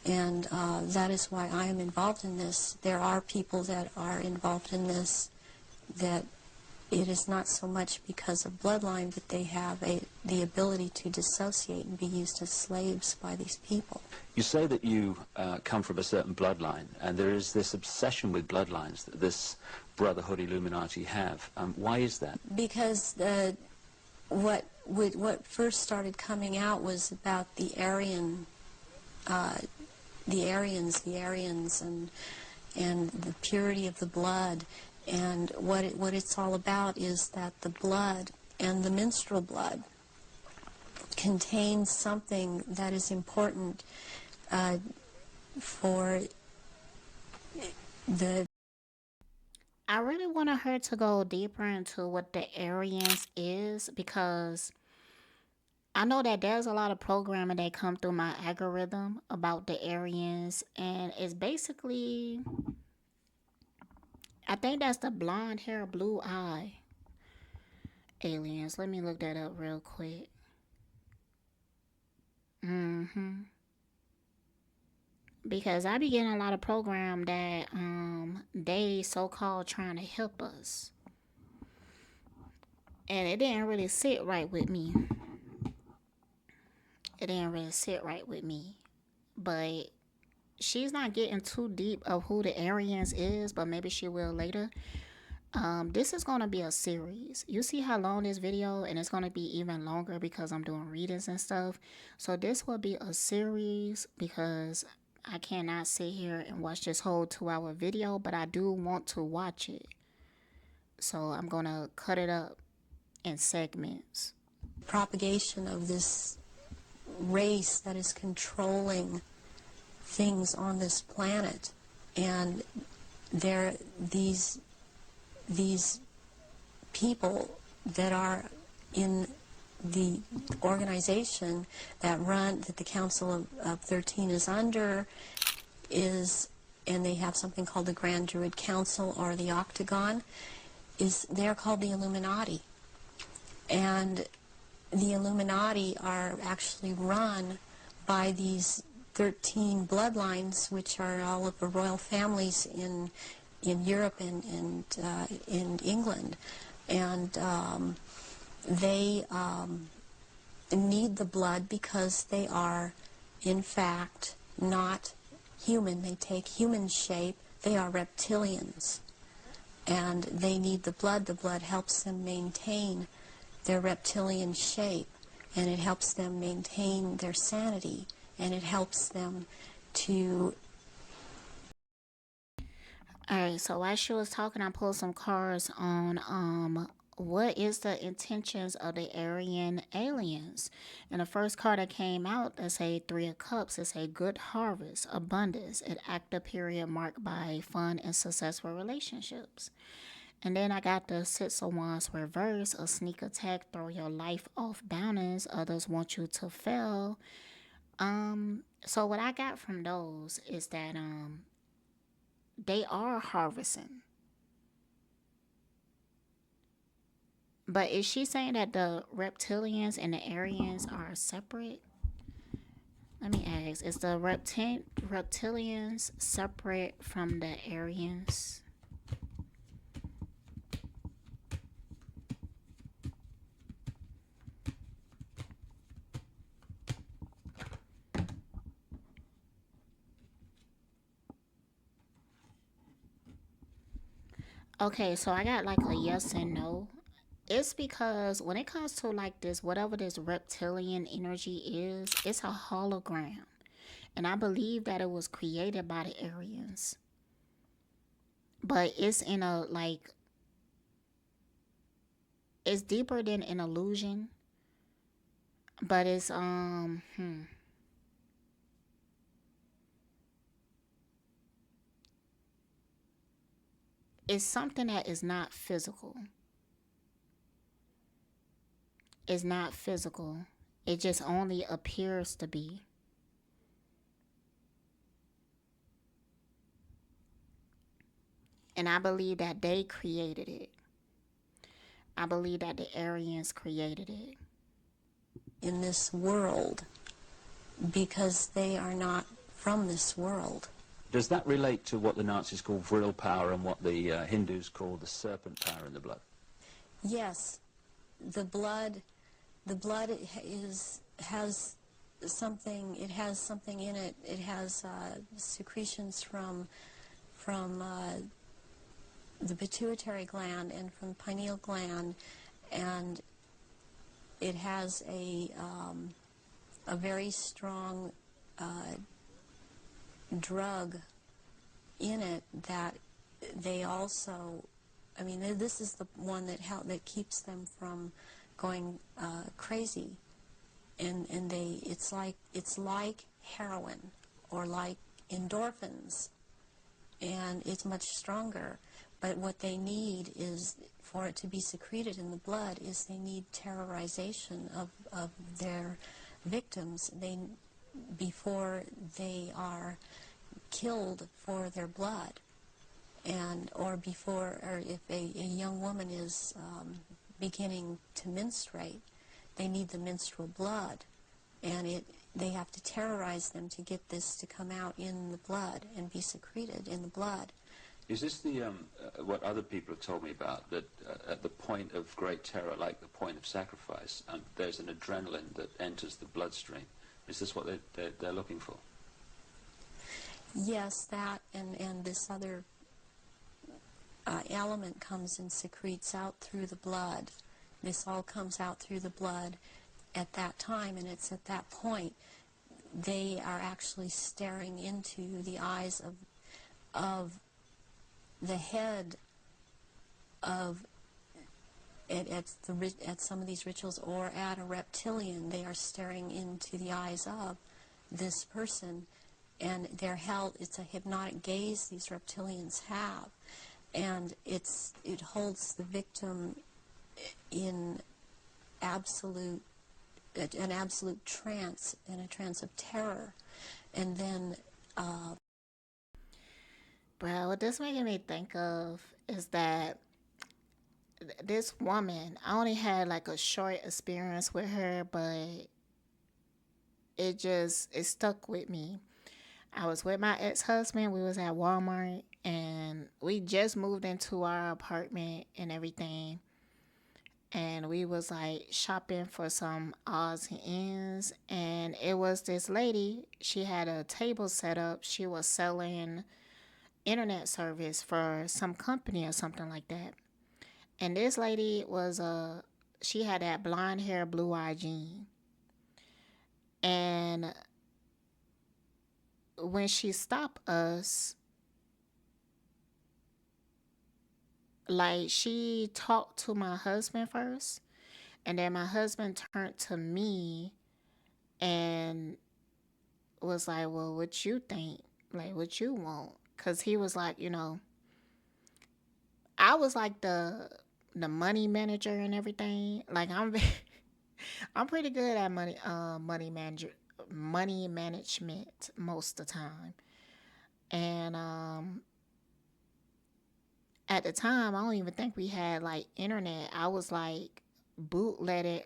And that is why I am involved in this. There are people that are involved in this that it is not so much because of bloodline, but they have the ability to dissociate and be used as slaves by these people. You say that you come from a certain bloodline, and there is this obsession with bloodlines that this Brotherhood Illuminati have. Why is that? Because what first started coming out was about the Aryans, and the purity of the blood. And what it's all about is that the blood and the menstrual blood contains something that is important for the... I really wanted her to go deeper into what the Aryans is, because I know that there's a lot of programming that come through my algorithm about the Aryans, and it's basically, I think that's the blonde hair, blue eye aliens. Let me look that up real quick. Because I be getting a lot of program that they so-called trying to help us, and it didn't really sit right with me. But she's not getting too deep of who the Aryans is, but maybe she will later. This is going to be a series. You see how long this video, and it's going to be even longer because I'm doing readings and stuff. So this will be a series because I cannot sit here and watch this whole 2-hour video, but I do want to watch it. So I'm going to cut it up in segments. Propagation of this race that is controlling things on this planet, and these people that are in the organization that the Council of 13 is under, and they have something called the Grand Druid Council, or the Octagon, they're called the Illuminati. And the Illuminati are actually run by these 13 bloodlines, which are all of the royal families in Europe and in England, and they need the blood because they are, in fact, not human. They take human shape. They are reptilians, and they need the blood. The blood helps them maintain their reptilian shape, and it helps them maintain their sanity, and it helps them to... Alright, so while she was talking, I pulled some cards on what is the intentions of the Aryan aliens. And the first card that came out, that say 3 of Cups, it say good harvest, abundance, an active period marked by fun and successful relationships. And then I got the 6 of Wands reverse, a sneak attack, throw your life off balance, others want you to fail. So what I got from those is that they are harvesting. But is she saying that the reptilians and the Aryans are separate? Let me ask, is the reptilians separate from the Aryans? Okay, so I got like a yes and no. It's because when it comes to like this, whatever this reptilian energy is, it's a hologram. And I believe that it was created by the Aryans. But it's in a like, it's deeper than an illusion. But it's it's something that is not physical. It's not physical. It just only appears to be. And I believe that they created it. I believe that the Aryans created it. In this world, because they are not from this world. Does that relate to what the Nazis call vril power and what the Hindus call the serpent power in the blood? Yes, the blood has something. It has something in it. It has secretions from the pituitary gland and from the pineal gland, and it has a very strong drug in it that they also, I mean, this is the one that keeps them from going crazy, and it's like heroin or like endorphins, and it's much stronger. But what they need is, for it to be secreted in the blood, is they need terrorization of their victims before they are killed for their blood, or if a young woman is beginning to menstruate, they need the menstrual blood, and they have to terrorize them to get this to come out in the blood and be secreted in the blood. Is this the what other people have told me about, that at the point of great terror, like the point of sacrifice, there's an adrenaline that enters the bloodstream? Is this what they're looking for? Yes, that and this other element comes and secretes out through the blood. This all comes out through the blood at that time, and it's at that point they are actually staring into the eyes of the head of at some of these rituals, or at a reptilian. They are staring into the eyes of this person, and they're held. It's a hypnotic gaze these reptilians have, and it holds the victim in an absolute trance, in a trance of terror, and then. Bro, what this making me think of is that this woman, I only had like a short experience with her, but it stuck with me. I was with my ex-husband. We was at Walmart and we just moved into our apartment and everything. And we was like shopping for some odds and ends. And it was this lady. She had a table set up. She was selling internet service for some company or something like that. And this lady was she had that blonde hair, blue eye jean. And when she stopped us, like she talked to my husband first, and then my husband turned to me and was like, "Well, what you think? Like, what you want?" Cause he was like, I was like the money manager and everything. Like I'm pretty good at money management most of the time. And at the time, I don't even think we had like internet. I was like bootlegging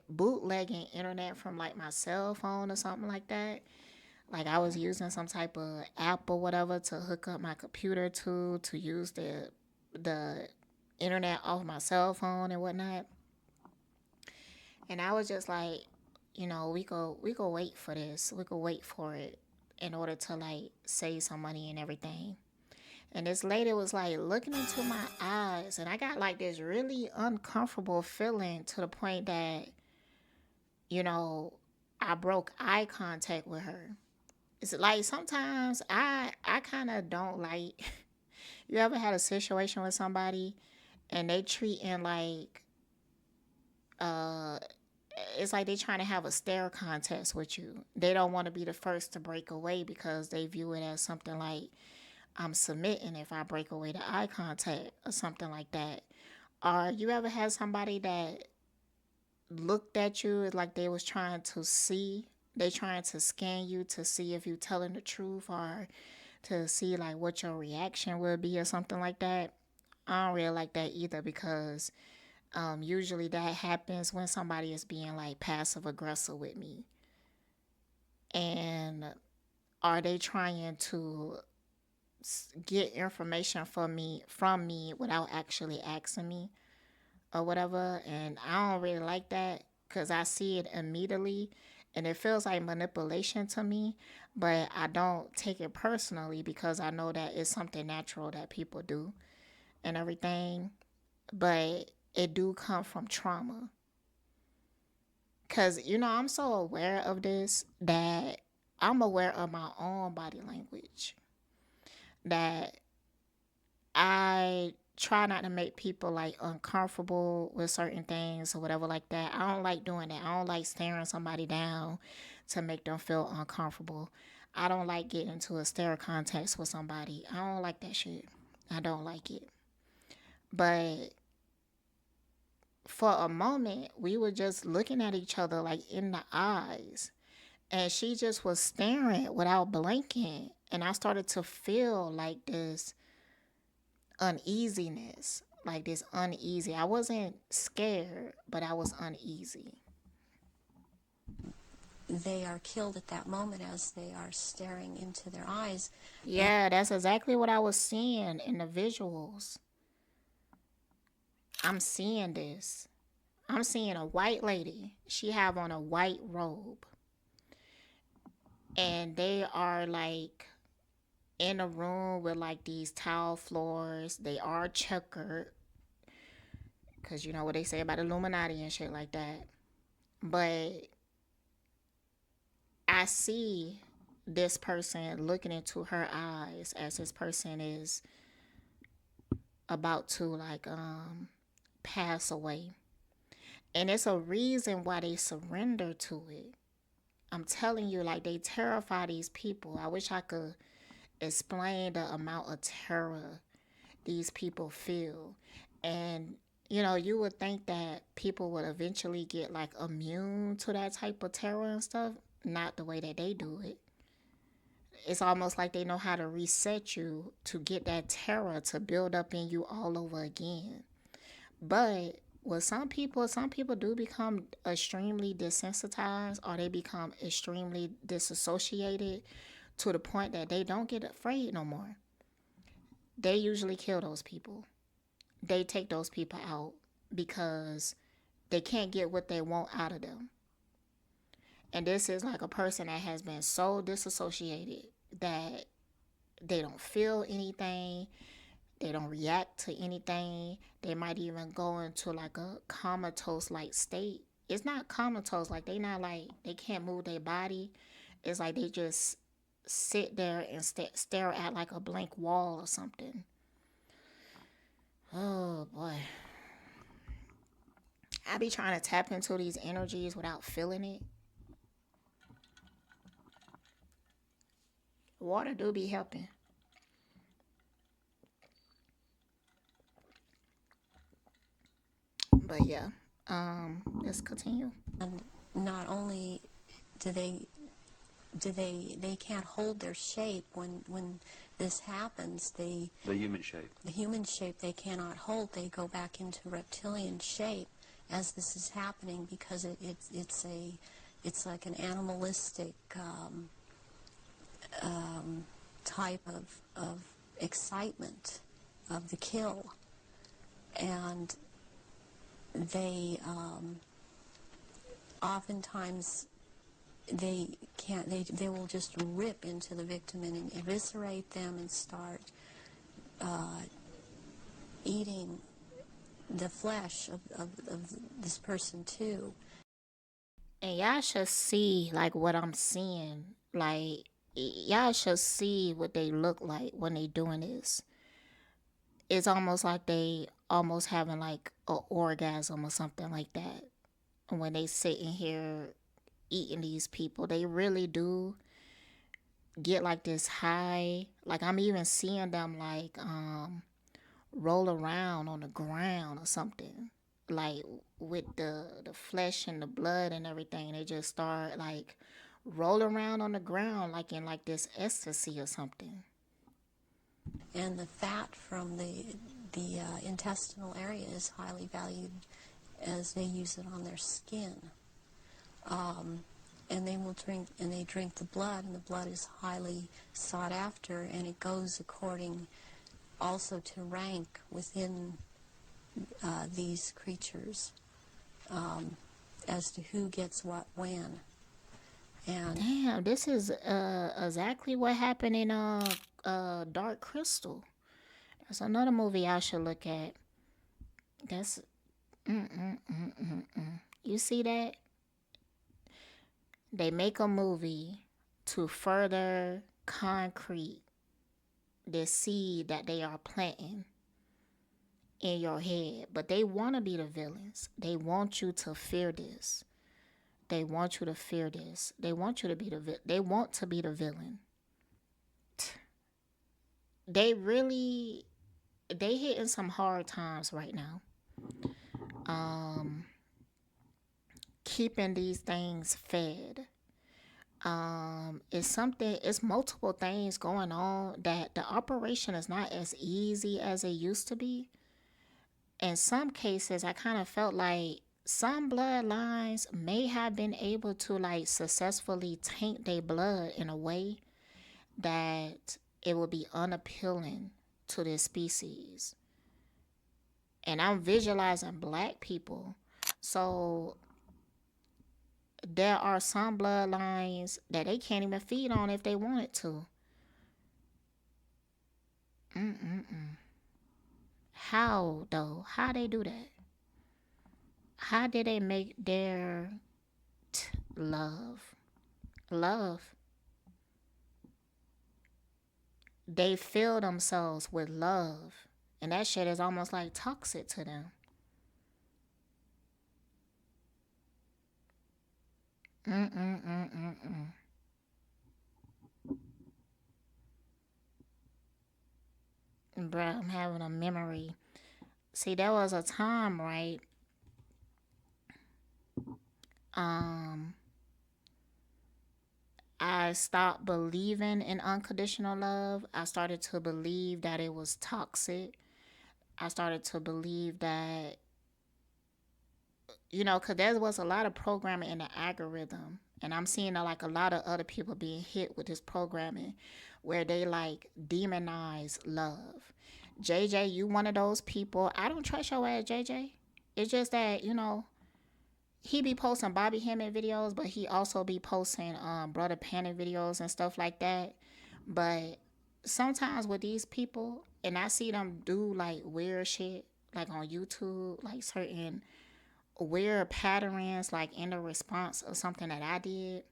internet from like my cell phone or something like that. Like I was using some type of app or whatever to hook up my computer to use the internet off my cell phone and whatnot. And I was just like, we go wait for this. We could wait for it in order to like save some money and everything. And this lady was like looking into my eyes, and I got like this really uncomfortable feeling to the point that, you know, I broke eye contact with her. It's like sometimes I kind of don't like. You ever had a situation with somebody and they treating like uh it's like they trying to have a stare contest with you. They don't want to be the first to break away because they view it as something like I'm submitting if I break away the eye contact or something like that. Or you ever had somebody that looked at you like they was trying to see, they trying to scan you to see if you telling the truth or to see like what your reaction would be or something like that. I don't really like that either because usually that happens when somebody is being like passive aggressive with me. And are they trying to get information from me without actually asking me or whatever? And I don't really like that because I see it immediately and it feels like manipulation to me, but I don't take it personally because I know that it's something natural that people do and everything, but it do come from trauma. Because, I'm so aware of this that I'm aware of my own body language. That I try not to make people like uncomfortable with certain things or whatever like that. I don't like doing that. I don't like staring somebody down to make them feel uncomfortable. I don't like getting into a stare contest with somebody. I don't like that shit. I don't like it. But for a moment, we were just looking at each other like in the eyes. And she just was staring without blinking. And I started to feel like this uneasiness, like this uneasy. I wasn't scared, but I was uneasy. They are killed at that moment as they are staring into their eyes. Yeah, that's exactly what I was seeing in the visuals. I'm seeing this. I'm seeing a white lady. She have on a white robe. And they are like in a room with like these tile floors. They are checkered. Because you know what they say about Illuminati and shit like that. But I see this person looking into her eyes as this person is about to like pass away. And it's a reason why they surrender to it. I'm telling you, like they terrify these people. I wish I could explain the amount of terror these people feel. And you would think that people would eventually get like immune to that type of terror and stuff. Not the way that they do it. It's almost like they know how to reset you to get that terror to build up in you all over again. But with some people do become extremely desensitized or they become extremely disassociated to the point that they don't get afraid no more. They usually kill those people. They take those people out because they can't get what they want out of them. And this is like a person that has been so disassociated that they don't feel anything. They don't react to anything. They might even go into like a comatose like state. It's not comatose, like they not like they can't move their body. It's like they just sit there and stare at like a blank wall or something. Oh boy. I be trying to tap into these energies without feeling it. Water do be helping. But yeah, let's continue. And not only do they can't hold their shape when this happens. The human shape. The human shape they cannot hold. They go back into reptilian shape as this is happening because it's like an animalistic type of excitement of the kill, and they oftentimes they can't they will just rip into the victim and eviscerate them and start eating the flesh of this person too. And y'all should see like what I'm seeing. Like y'all should see what they look like when they doing this. It's almost like they almost having like a orgasm or something like that. When they sitting here eating these people, they really do get like this high. Like I'm even seeing them like roll around on the ground or something. Like with the flesh and the blood and everything, they just start like roll around on the ground like in like this ecstasy or something. And the fat from the intestinal area is highly valued as they use it on their skin. And they will drink, and they drink the blood, and the blood is highly sought after, and it goes according also to rank within these creatures as to who gets what when. And damn, this is exactly what happened in Dark Crystal. That's another movie I should look at. That's you see that? They make a movie to further concrete the seed that they are planting in your head. But they want to be the villains. They want you to fear this. They want you to fear this. They want you to be they want to be the villain. They hitting some hard times right now. Keeping these things fed. It's multiple things going on that the operation is not as easy as it used to be. In some cases, I kind of felt like some bloodlines may have been able to like successfully taint their blood in a way that it would be unappealing to this species. And I'm visualizing black people. So there are some bloodlines that they can't even feed on if they wanted to. How though? How they do that? How did they make their love? They fill themselves with love. And that shit is almost like toxic to them. Bruh, I'm having a memory. See, there was a time, right? I stopped believing in unconditional love. I started to believe that it was toxic. I started to believe that, because there was a lot of programming in the algorithm. And I'm seeing like a lot of other people being hit with this programming where they like demonize love. JJ, you one of those people. I don't trust your ass, JJ. It's just that, he be posting Bobby Hemming videos, but he also be posting Brother Panic videos and stuff like that. But sometimes with these people, and I see them do like weird shit, like on YouTube, like certain weird patterns, like in the response of something that I did.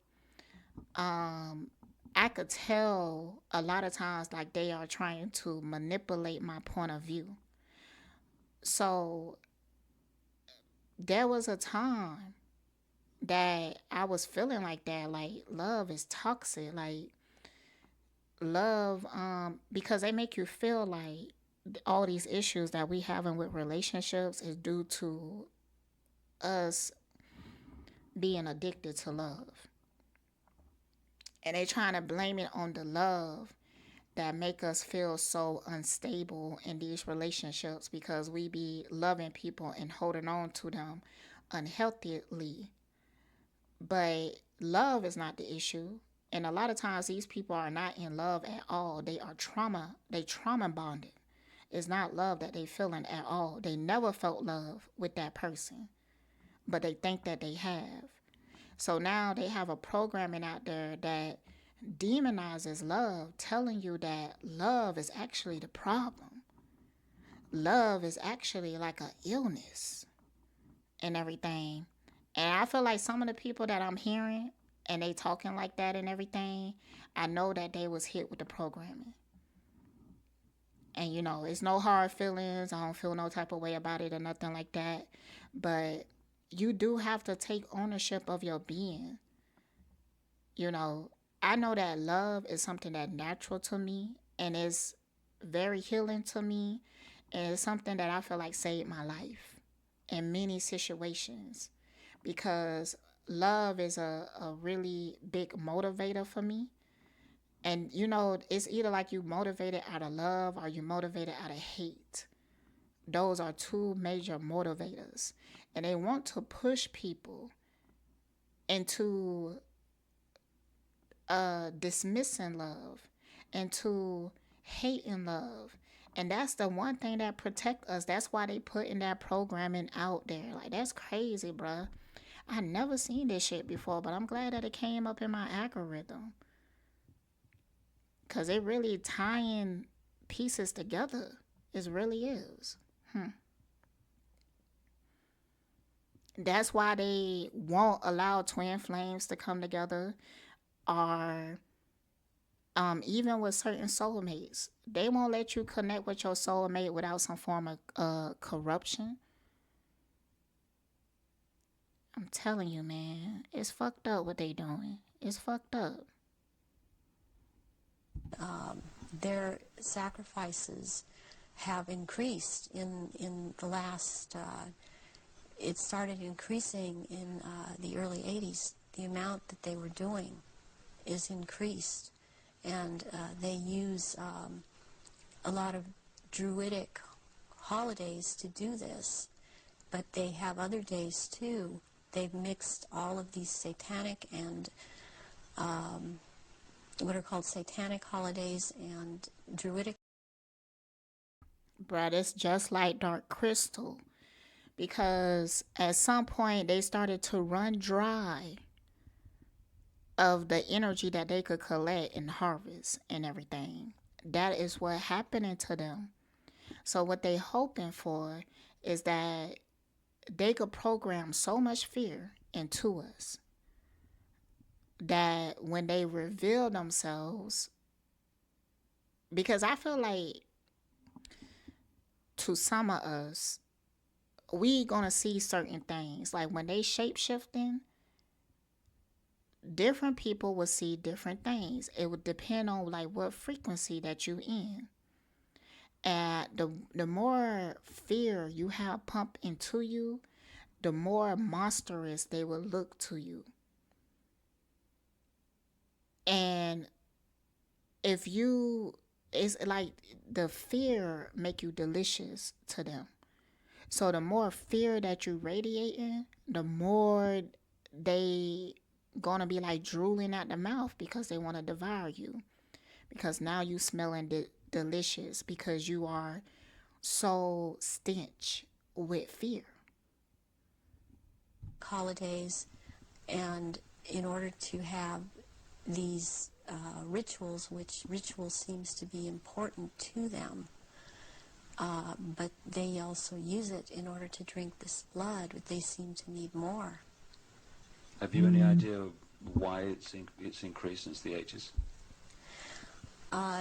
I could tell a lot of times like they are trying to manipulate my point of view. So there was a time that I was feeling like that, like love is toxic, like love, because they make you feel like all these issues that we having with relationships is due to us being addicted to love. And they trying to blame it on the love that make us feel so unstable in these relationships because we be loving people and holding on to them unhealthily. But love is not the issue. And a lot of times these people are not in love at all. They are trauma bonded. It's not love that they feeling at all. They never felt love with that person, but they think that they have. So now they have a programming out there that demonizes love, telling you that love is actually the problem. Love is actually like an illness and everything. And I feel like some of the people that I'm hearing and they talking like that and everything, I know that they was hit with the programming. And it's no hard feelings. I don't feel no type of way about it or nothing like that. But you do have to take ownership of your being. I know that love is something that's natural to me and is very healing to me. And it's something that I feel like saved my life in many situations. Because love is a really big motivator for me. And it's either like you motivated out of love or you motivated out of hate. Those are two major motivators. And they want to push people into dismissing love, into hating love. And that's the one thing that protect us. That's why they putting that programming out there. Like, that's crazy, bruh. I never seen this shit before, but I'm glad that it came up in my algorithm. Because it really tying pieces together. It really is. That's why they won't allow twin flames to come together. Or even with certain soulmates. They won't let you connect with your soulmate without some form of corruption. I'm telling you, man. It's fucked up what they doing. It's fucked up. Their sacrifices have increased in the last, it started increasing in the early 80s. The amount that they were doing is increased. And they use a lot of druidic holidays to do this. But they have other days too. They've mixed all of these satanic and what are called satanic holidays and druidic. Bruh, it's just like Dark Crystal. Because at some point they started to run dry of the energy that they could collect and harvest and everything. That is what happening to them. So what they hoping for is that they could program so much fear into us that when they reveal themselves, because I feel like to some of us, we gonna see certain things. Like when they shape shifting, different people will see different things. It would depend on like what frequency that you in. And the more fear you have pumped into you, the more monstrous they will look to you. And if you, it's like the fear make you delicious to them. So the more fear that you radiating, the more they gonna be like drooling at the mouth because they want to devour you. Because now you smelling delicious because you are so stench with fear. Holidays, and in order to have these rituals, which ritual seems to be important to them, but they also use it in order to drink this blood, but they seem to need more. Have you any idea why it's increased since the ages?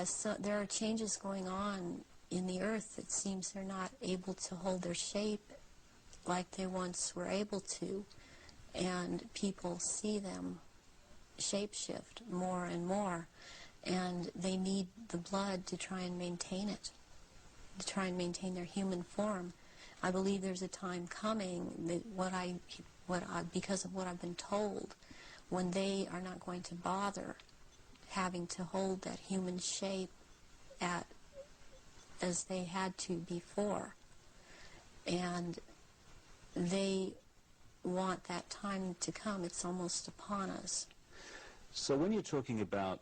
So there are changes going on in the earth. It seems they're not able to hold their shape like they once were able to, and people see them shapeshift more and more, and they need the blood to try and maintain it, to try and maintain their human form. I believe there's a time coming that because of what I've been told, when they are not going to bother having to hold that human shape as they had to before, and they want that time to come. It's almost upon us. So when you're talking about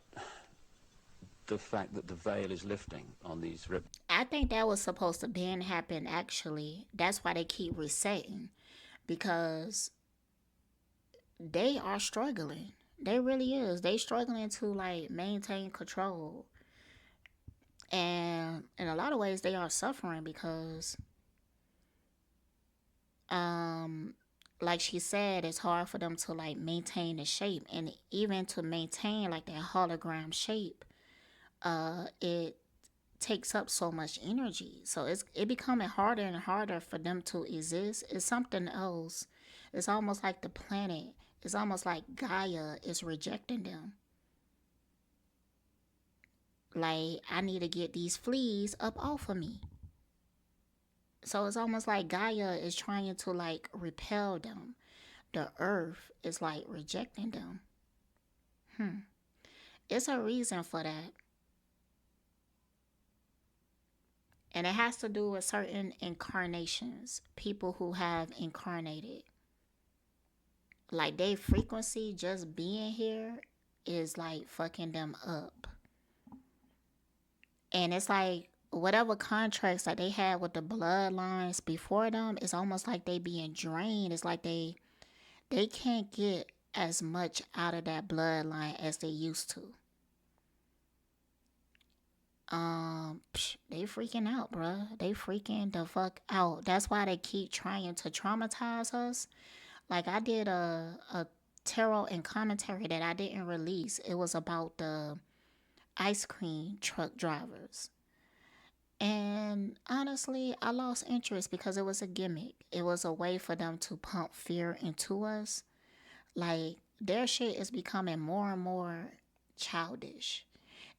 the fact that the veil is lifting on these I think that was supposed to been happen actually. That's why they keep resetting, because they are struggling. They really is. They struggling to like maintain control. And in a lot of ways they are suffering because like she said, it's hard for them to like maintain the shape, and even to maintain like that hologram shape, it takes up so much energy. So it becoming harder and harder for them to exist. It's something else. It's almost like the planet. It's almost like Gaia is rejecting them. Like, I need to get these fleas up off of me. So it's almost like Gaia is trying to like repel them. The earth is like rejecting them. It's a reason for that. And it has to do with certain incarnations, people who have incarnated. Like, their frequency just being here is like fucking them up. And it's like whatever contracts that they had with the bloodlines before them, it's almost like they being drained. It's like they can't get as much out of that bloodline as they used to. They freaking out, bruh. They freaking the fuck out. That's why they keep trying to traumatize us. Like, I did a tarot and commentary that I didn't release. It was about the ice cream truck drivers. And honestly, I lost interest because it was a gimmick. It was a way for them to pump fear into us. Like, their shit is becoming more and more childish.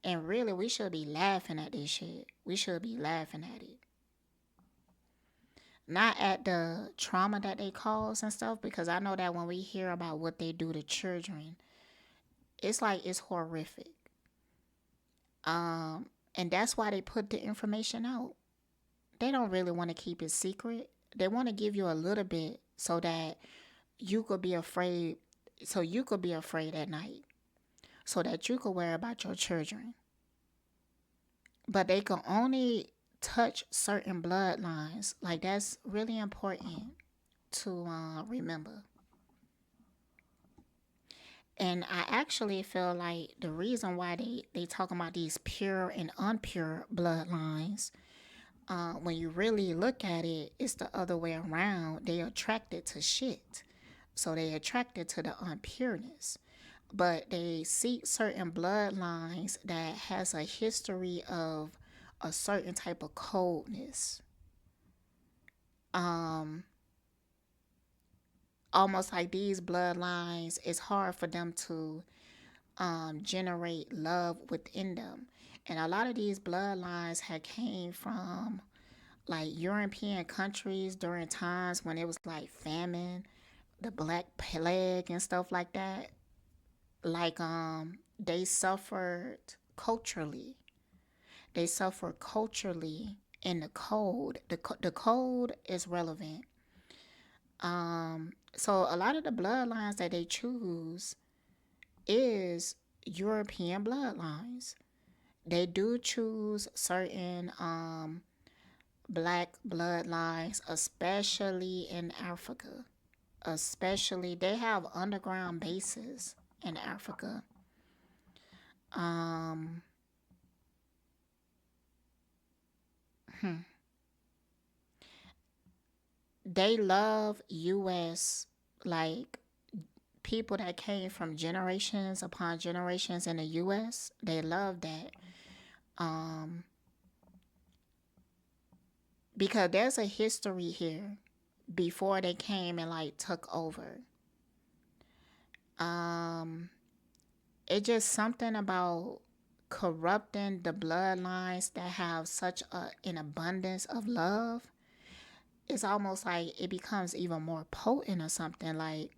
And really, we should be laughing at this shit. We should be laughing at it. Not at the trauma that they cause and stuff, because I know that when we hear about what they do to children, it's like it's horrific. And that's why they put the information out. They don't really want to keep it secret. They want to give you a little bit so that you could be afraid. So you could be afraid at night. So that you could worry about your children. But they can only touch certain bloodlines. Like, that's really important to remember. And I actually feel like the reason why they talk about these pure and impure bloodlines, when you really look at it, it's the other way around. They attracted to shit. So they attracted to the impureness. But they seek certain bloodlines that has a history of a certain type of coldness. Almost like these bloodlines, it's hard for them to generate love within them. And a lot of these bloodlines had came from like European countries during times when it was like famine, the Black Plague and stuff like that. Like they suffered culturally. They suffer culturally in the code. The code is relevant. So a lot of the bloodlines that they choose, is European bloodlines. They do choose certain black bloodlines, especially in Africa. Especially, they have underground bases in Africa. Um, they love U.S. like people that came from generations upon generations in the U.S. They love that. Um, because there's a history here before they came and like took over. Um, it's just something about corrupting the bloodlines that have such an abundance of love. It's almost like it becomes even more potent or something. Like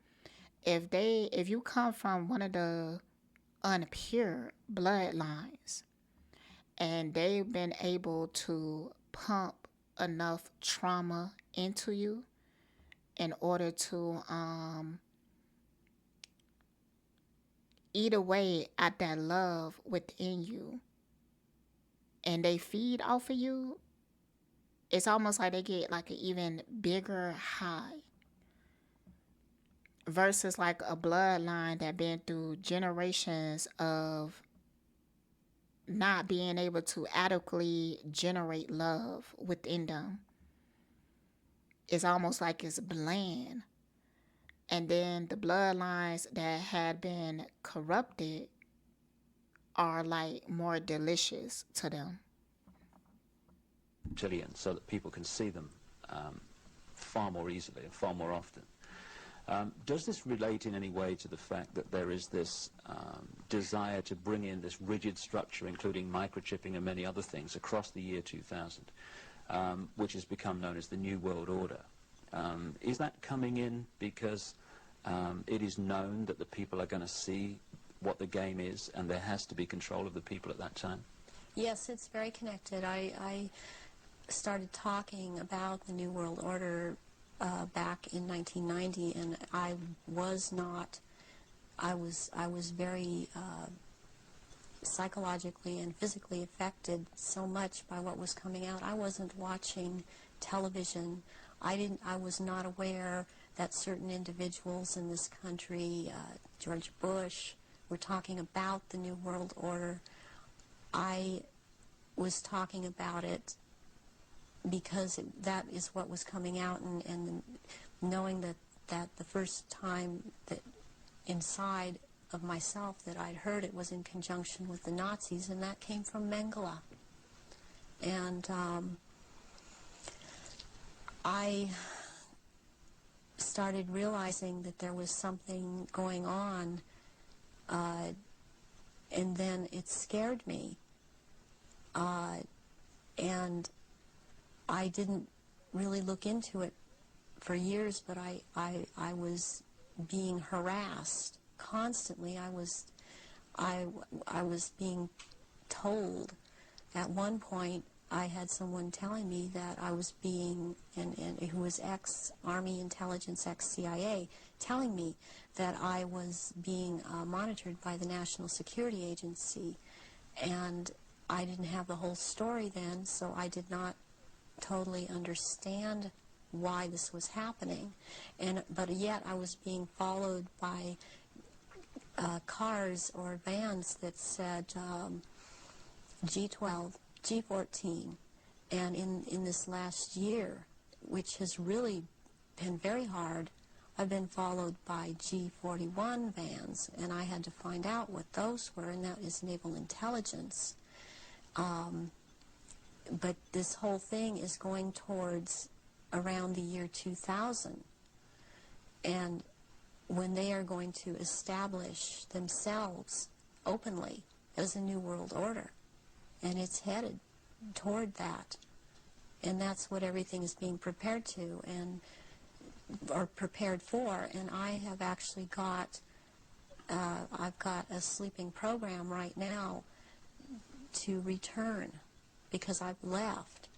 if you come from one of the unpure bloodlines and they've been able to pump enough trauma into you in order to eat away at that love within you, and they feed off of you, it's almost like they get like an even bigger high versus like a bloodline that been through generations of not being able to adequately generate love within them. It's almost like it's bland. And then the bloodlines that had been corrupted are like more delicious to them. Reptilians, so that people can see them far more easily and far more often. Does this relate in any way to the fact that there is this desire to bring in this rigid structure, including microchipping and many other things, across the year 2000, which has become known as the New World Order? Is that coming in because it is known that the people are going to see what the game is and there has to be control of the people at that time? Yes, it's very connected. I started talking about the New World Order back in 1990, and I was very psychologically and physically affected so much by what was coming out. I wasn't watching television. I was not aware that certain individuals in this country, George Bush, were talking about the New World Order. I was talking about it because that is what was coming out, and knowing that the first time that inside of myself that I'd heard it was in conjunction with the Nazis, and that came from Mengele. And I started realizing that there was something going on, and then it scared me. And I didn't really look into it for years, but I was being harassed constantly. I was being told. At one point, I had someone telling me that I was being, and who was ex-Army intelligence, ex-CIA, telling me that I was being monitored by the National Security Agency. And I didn't have the whole story then, so I did not totally understand why this was happening. But yet I was being followed by cars or vans that said G12, G14. And in this last year, which has really been very hard, I've been followed by G41 vans, and I had to find out what those were, and that is naval intelligence. But this whole thing is going towards around the year 2000. And when they are going to establish themselves openly as a New World Order. And it's headed toward that. And that's what everything is being prepared to, or prepared for. And I have actually got, I've got a sleeping program right now to return, because I've left,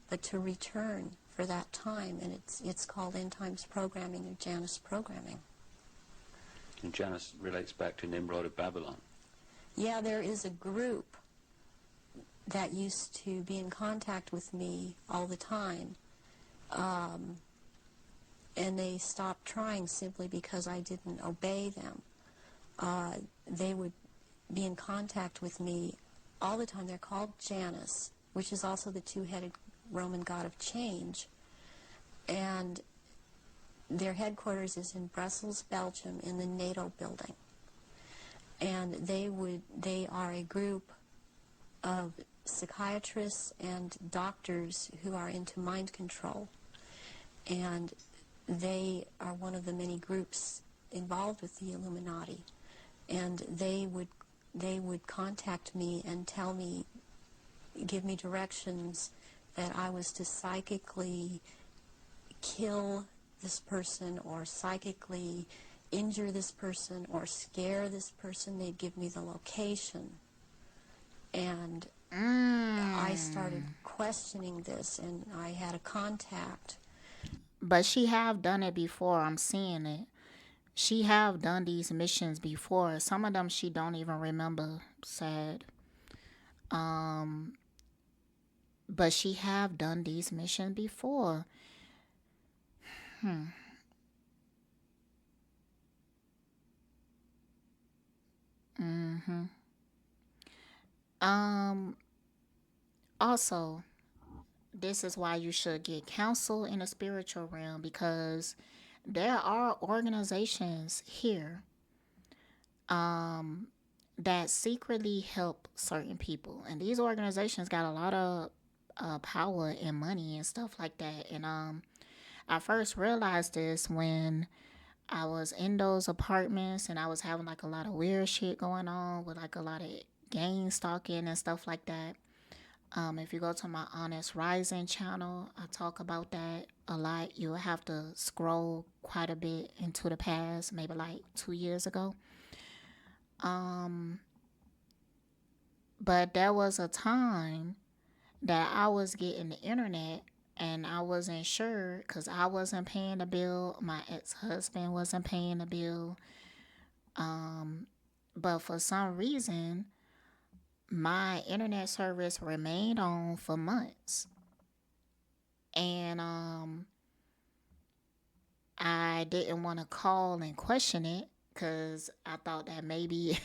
but to return for that time, and it's called End Times Programming or Janus Programming. And Janus relates back to Nimrod of Babylon. Yeah, there is a group that used to be in contact with me all the time, and they stopped trying simply because I didn't obey them. They would be in contact with me all the time. They're called Janus, which is also the two-headed Roman god of change, and their headquarters is in Brussels, Belgium, in the NATO building. And they are a group of psychiatrists and doctors who are into mind control. And they are one of the many groups involved with the Illuminati. And they would contact me and tell me, give me directions that I was to psychically kill this person or psychically injure this person or scare this person. They'd give me the location. And I started questioning this, and I had a contact. But she have done it before. I'm seeing it. She have done these missions before. Some of them she don't even remember. Sad. But she have done these missions before. Also, this is why you should get counsel in the spiritual realm, because there are organizations here that secretly help certain people, and these organizations got a lot of power and money and stuff like that. And I first realized this when I was in those apartments and I was having like a lot of weird shit going on with like a lot of gang stalking and stuff like that. If you go to my Honest Rising channel, I talk about that a lot. You'll have to scroll quite a bit into the past, maybe like 2 years ago. But there was a time that I was getting the internet and I wasn't sure because I wasn't paying the bill. My ex-husband wasn't paying the bill. But for some reason, my internet service remained on for months. And I didn't want to call and question it because I thought that maybe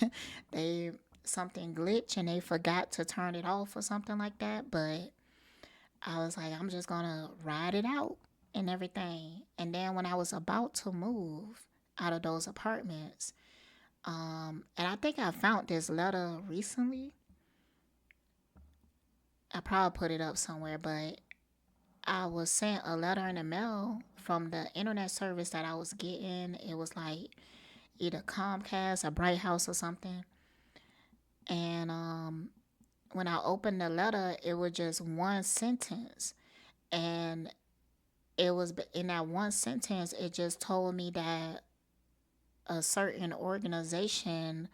they something glitched and they forgot to turn it off or something like that. But I was like, I'm just gonna ride it out and everything. And then when I was about to move out of those apartments, and I think I found this letter recently. I probably put it up somewhere, but I was sent a letter in the mail from the internet service that I was getting. It was like either Comcast or Bright House or something. And when I opened the letter, it was just one sentence. And it was in that one sentence, it just told me that a certain organization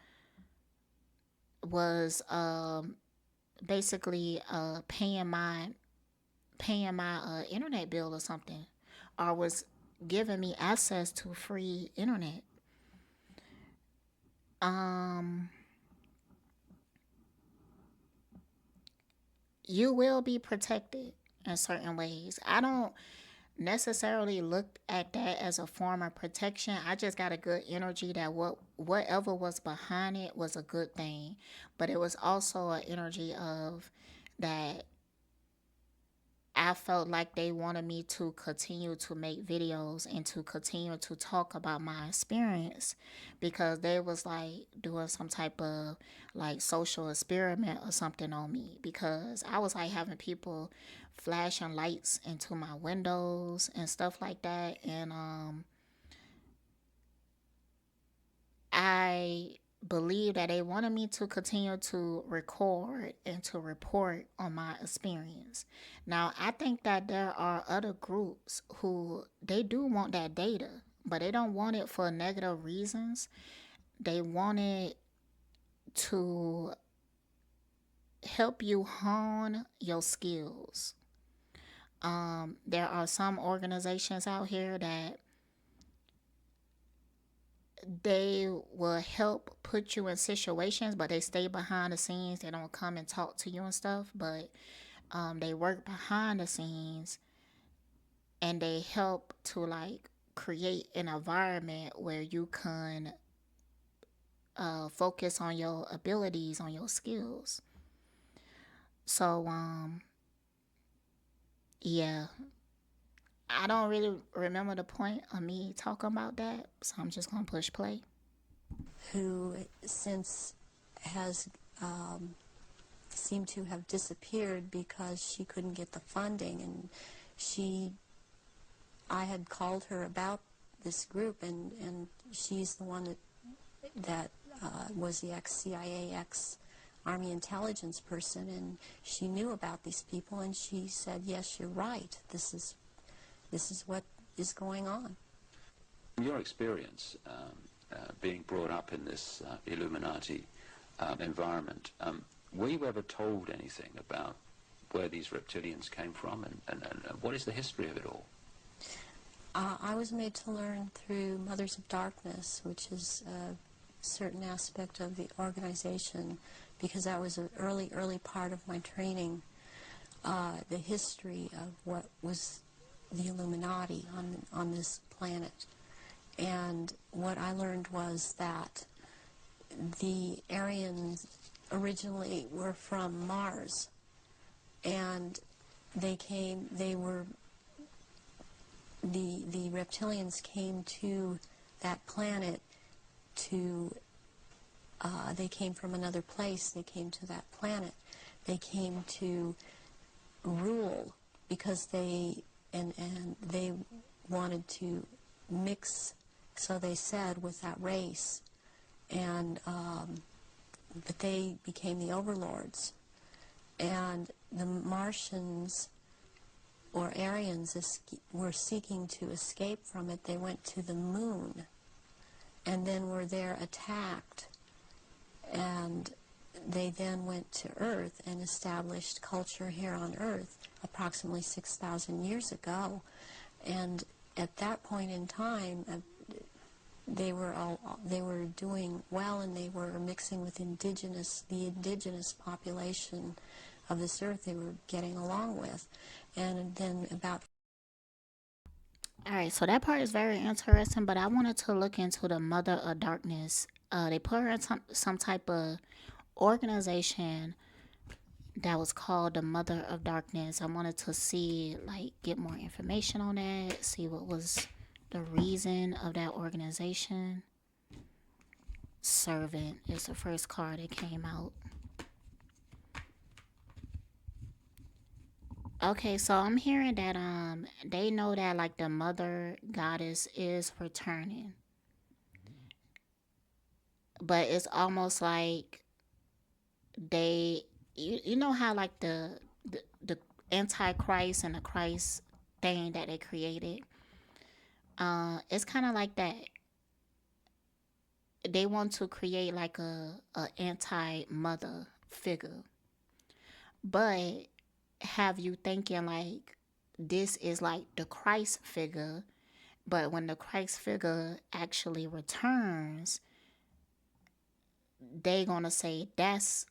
was basically paying my internet bill or something, or was giving me access to free internet. You will be protected in certain ways. I don't necessarily look at that as a form of protection. I just got a good energy that whatever was behind it was a good thing. But it was also an energy of that I felt like they wanted me to continue to make videos and to continue to talk about my experience, because they was like doing some type of like social experiment or something on me, because I was like having people flashing lights into my windows and stuff like that. And I believe that they wanted me to continue to record and to report on my experience. Now, I think that there are other groups who they do want that data, but they don't want it for negative reasons. They want it to help you hone your skills. There are some organizations out here that they will help put you in situations, but they stay behind the scenes. They don't come and talk to you and stuff, but they work behind the scenes, and they help to like create an environment where you can focus on your abilities, on your skills. So yeah, I don't really remember the point of me talking about that, so I'm just gonna push play. Who since has seemed to have disappeared because she couldn't get the funding, and I had called her about this group, and she's the one that was the ex-CIA, ex-Army intelligence person, and she knew about these people, and she said, yes, you're right, this is what is going on. From your experience, being brought up in this Illuminati environment, were you ever told anything about where these reptilians came from, and what is the history of it all? I was made to learn through Mothers of Darkness, which is a certain aspect of the organization, because that was an early part of my training, the history of what was the Illuminati on this planet. And what I learned was that the Aryans originally were from Mars, and the reptilians came to that planet they came from another place, they came to that planet, they came to rule, because they wanted to mix, so they said, with that race, and but they became the overlords, and the Martians or Aryans were seeking to escape from it. They went to the moon, and then were there attacked, and they then went to Earth and established culture here on Earth approximately 6,000 years ago. And at that point in time, they were doing well, and they were mixing with the indigenous population of this earth. They were getting along with. And then about... All right, so that part is very interesting, but I wanted to look into the Mother of Darkness. They put her in some type of organization that was called the Mother of Darkness. I wanted to see, like, get more information on that, see what was the reason of that organization. Servant is the first card that came out. Okay, so I'm hearing that they know that like the mother goddess is returning. But it's almost like you know how like the antichrist and the Christ thing that they created. It's kind of like that. They want to create like a anti-mother figure. But have you thinking like this is like the Christ figure, but when the Christ figure actually returns, they gonna say that's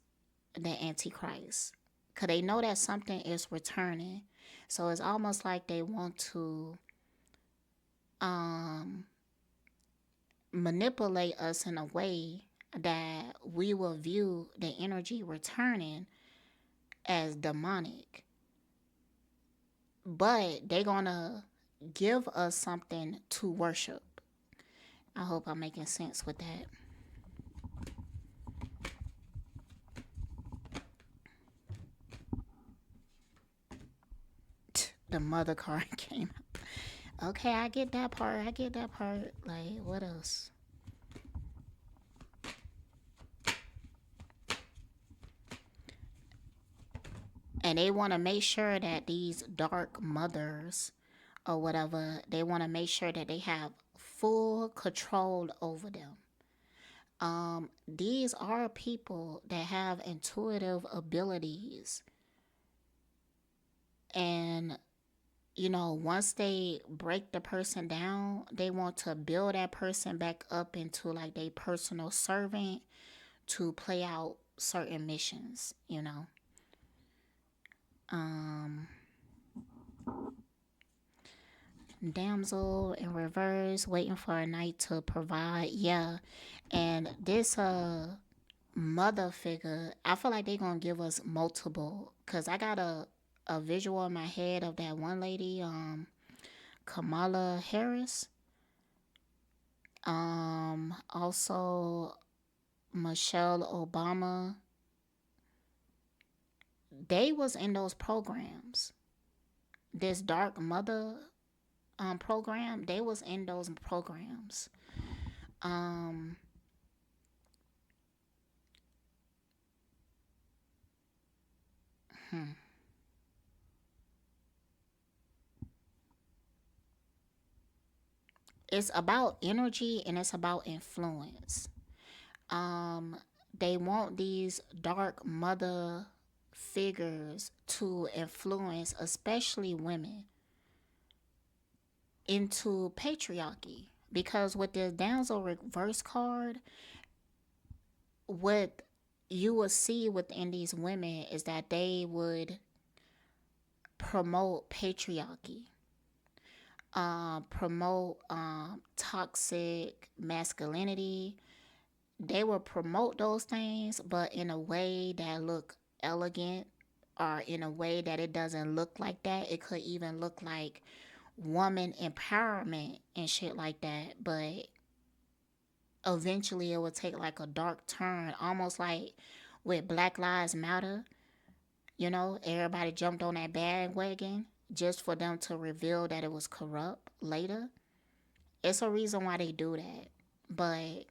the Antichrist, because they know that something is returning. So it's almost like they want to manipulate us in a way that we will view the energy returning as demonic. But they're gonna give us something to worship. I hope I'm making sense with that. The mother card came out. Okay, I get that part. Like, what else? And they want to make sure that these dark mothers or whatever, they want to make sure that they have full control over them. These are people that have intuitive abilities, and you know, once they break the person down, they want to build that person back up into like their personal servant to play out certain missions, you know. Um, Damsel in reverse, waiting for a knight to provide. Yeah. And this mother figure, I feel like they're gonna give us multiple, because I got a visual in my head of that one lady, Kamala Harris. Also Michelle Obama. They was in those programs. This dark mother program, they was in those programs. Um hmm. It's about energy and it's about influence. Um they want these dark mother figures to influence especially women into patriarchy, because with the damsel reverse card, what you will see within these women is that they would promote patriarchy, promote toxic masculinity. They will promote those things, but in a way that look elegant, or in a way that it doesn't look like that. It could even look like woman empowerment and shit like that, but eventually it will take like a dark turn, almost like with Black Lives Matter. You know, everybody jumped on that bandwagon just for them to reveal that it was corrupt later. It's a reason why they do that. But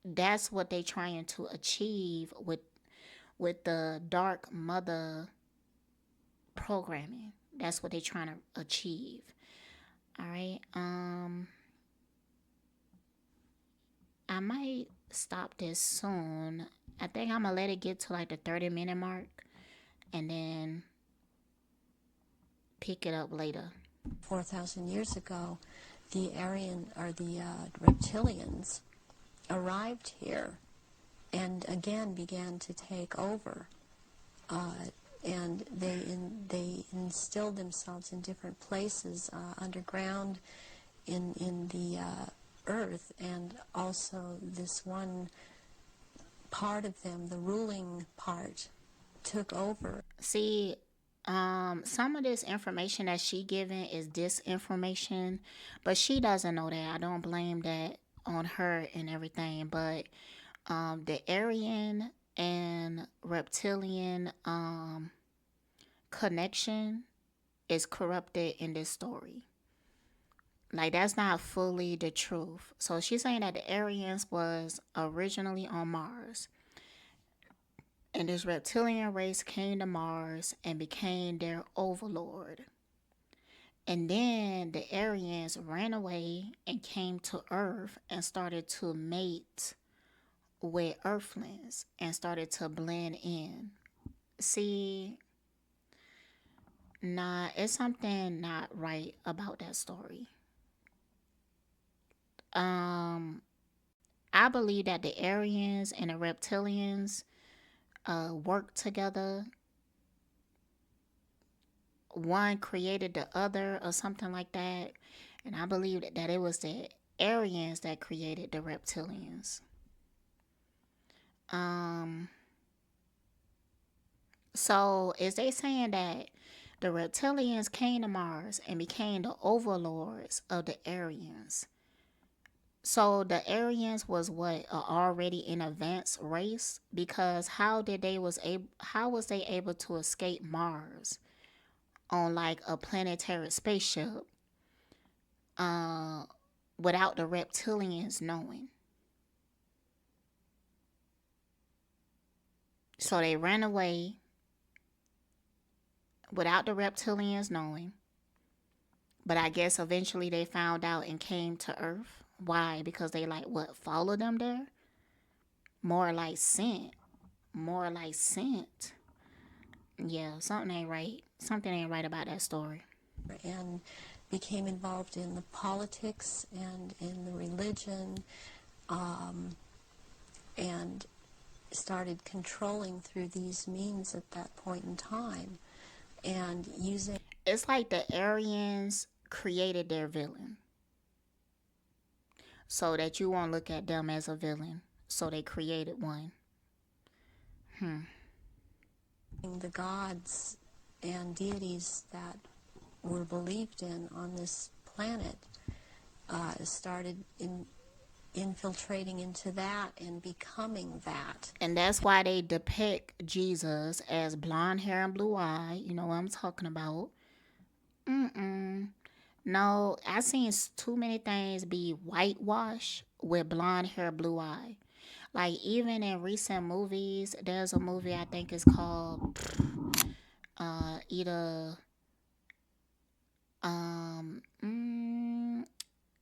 that's what they trying to achieve with the dark mother programming. That's what they trying to achieve. All right. I might stop this soon. I think I'm gonna let it get to like the 30-minute mark and then pick it up later. 4,000 years ago, the Aryan or the Reptilians arrived here and again began to take over. And they instilled themselves in different places underground in the earth, and also this one part of them, the ruling part, took over. See, some of this information that she giving is disinformation, but she doesn't know that. I don't blame that on her and everything. But the Aryan and reptilian connection is corrupted in this story. Like, that's not fully the truth. So she's saying that the Aryans was originally on Mars, and this reptilian race came to Mars and became their overlord. And then the Aryans ran away and came to Earth and started to mate with Earthlings and started to blend in. See, nah, it's something not right about that story. I believe that the Aryans and the Reptilians worked together. One created the other or something like that. And I believe that it was the Aryans that created the Reptilians. So is they saying that the Reptilians came to Mars and became the overlords of the Aryans? So the Aryans was what, already an advanced race, because how was they able to escape Mars on like a planetary spaceship without the Reptilians knowing? So they ran away without the Reptilians knowing. But I guess eventually they found out and came to Earth. Why? Because they like what, followed them there? More like sent. More like sent. Yeah, something ain't right. Something ain't right about that story. and became involved in the politics and in the religion, and started controlling through these means at that point in time, and using... It's like the Aryans created their villain so that you won't look at them as a villain. So they created one. The gods and deities that were believed in on this planet started infiltrating into that and becoming that. And that's why they depict Jesus as blonde hair and blue eye. You know what I'm talking about. No, I seen too many things be whitewashed with blonde hair, blue eye. Like even in recent movies, there's a movie I think is called either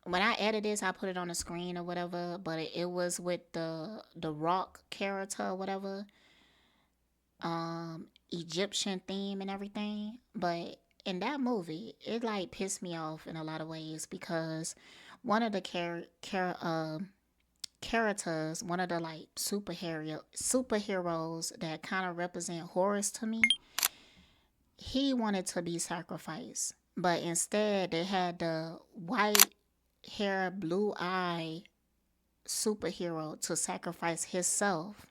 when I edit this, I put it on the screen or whatever. But it was with the Rock character or whatever, Egyptian theme and everything. But in that movie, it like pissed me off in a lot of ways because one of the characters, one of the like superheroes that kind of represent Horus to me, he wanted to be sacrificed, but instead they had the white hair, blue eye superhero to sacrifice himself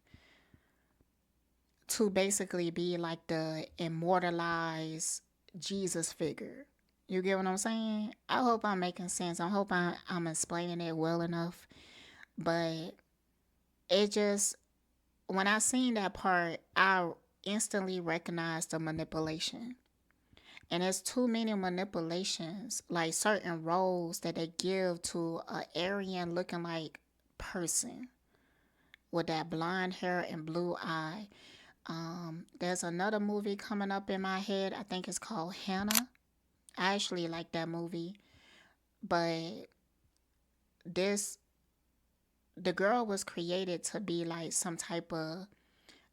to basically be like the immortalized Jesus figure. You get what I'm saying? I hope I'm making sense. I hope I'm explaining it well enough. But it just, when I seen that part, I instantly recognized the manipulation. And there's too many manipulations, like certain roles that they give to a Aryan looking like person with that blonde hair and blue eye. There's another movie coming up in my head. I think it's called Hannah. I actually like that movie. But the girl was created to be like some type of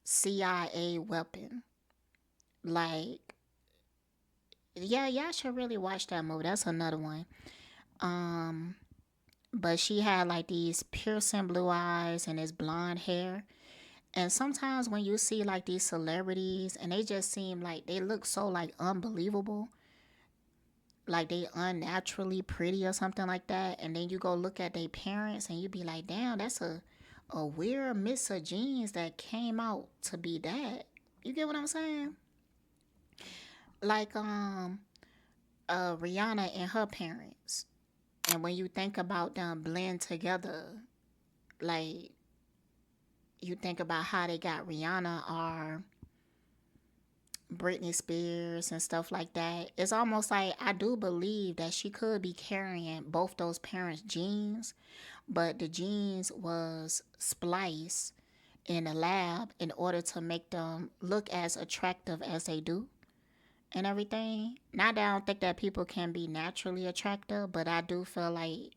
CIA weapon. Like, yeah, y'all should really watch that movie. That's another one. But she had like these piercing blue eyes and this blonde hair. And sometimes when you see like these celebrities and they just seem like they look so like unbelievable, like they unnaturally pretty or something like that, and then you go look at their parents and you be like, damn, that's a weird mix of genes that came out to be that. You get what I'm saying? Like Rihanna and her parents. And when you think about them blend together, like you think about how they got Rihanna or Britney Spears and stuff like that, it's almost like I do believe that she could be carrying both those parents' genes, but the genes was spliced in a lab in order to make them look as attractive as they do and everything. Not that I don't think that people can be naturally attractive, but I do feel like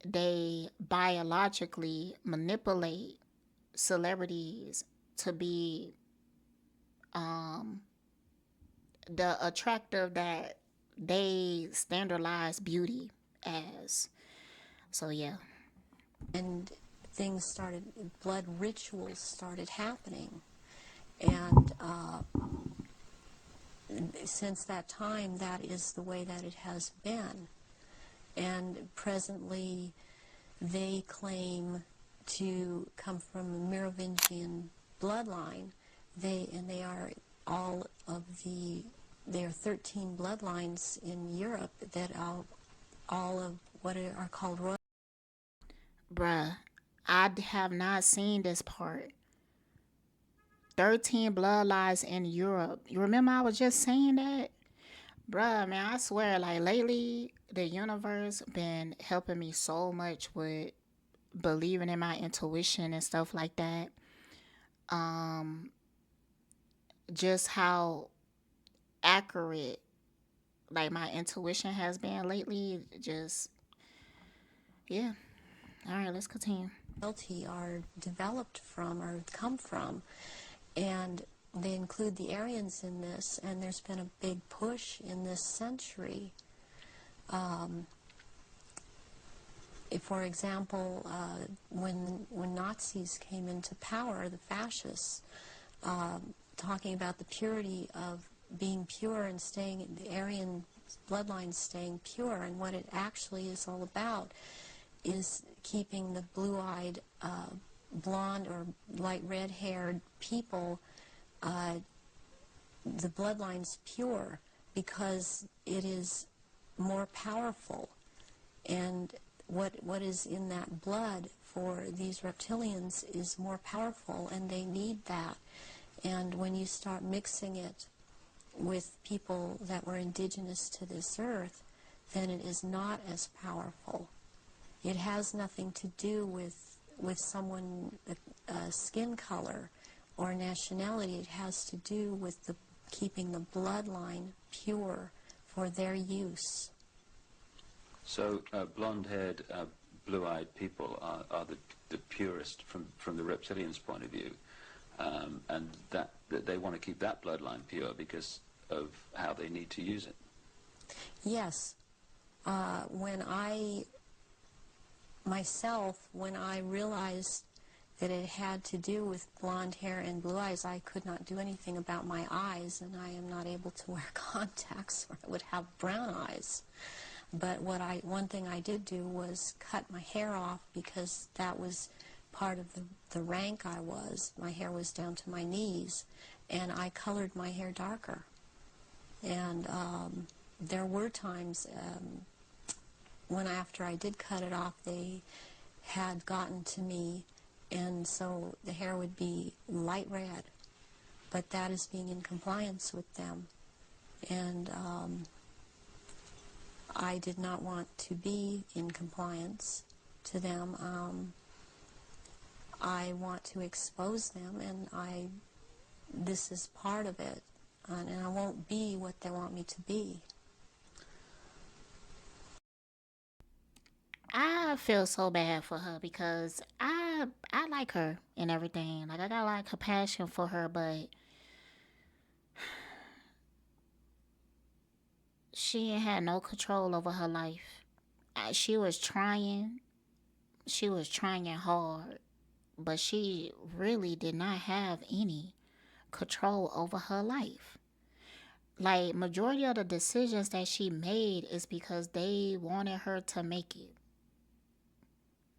they biologically manipulate celebrities to be the attractive that they standardize beauty as. So yeah. And things started, blood rituals started happening. And since that time, that is the way that it has been. And presently, they claim to come from the Merovingian bloodline. They are all of the... There are 13 bloodlines in Europe that are all of what are called royal. Bruh, I have not seen this part. 13 bloodlines in Europe. You remember I was just saying that? Bruh, man, I swear, like lately, the universe been helping me so much with believing in my intuition and stuff like that. Just how accurate like my intuition has been lately. Just, yeah. All right, let's continue. Royalty are developed from or come from, and they include the Aryans in this, and there's been a big push in this century. For example, when Nazis came into power, the fascists, talking about the purity of being pure and staying, the Aryan bloodline staying pure, and what it actually is all about is keeping the blue-eyed, blonde or light red-haired people, the bloodlines pure, because it is more powerful. And what is in that blood for these reptilians is more powerful, and they need that. And when you start mixing it with people that were indigenous to this earth, then it is not as powerful. It has nothing to do with someone, skin color or nationality. It has to do with keeping the bloodline pure for their use. So blonde-haired, blue-eyed people are the purest from the reptilians' point of view, and that they want to keep that bloodline pure because of how they need to use it. Yes. When I realized that it had to do with blonde hair and blue eyes, I could not do anything about my eyes, and I am not able to wear contacts or I would have brown eyes. But one thing I did do was cut my hair off, because that was part of the rank I was. My hair was down to my knees, and I colored my hair darker. And there were times when after I did cut it off, they had gotten to me, and so the hair would be light red. But that is being in compliance with them. And I did not want to be in compliance to them. I want to expose them, and this is part of it, and I won't be what they want me to be. I feel so bad for her because I like her and everything. Like, I got like compassion for her, but she ain't had no control over her life. She was trying hard, but she really did not have any control over her life. Like, majority of the decisions that she made is because they wanted her to make it.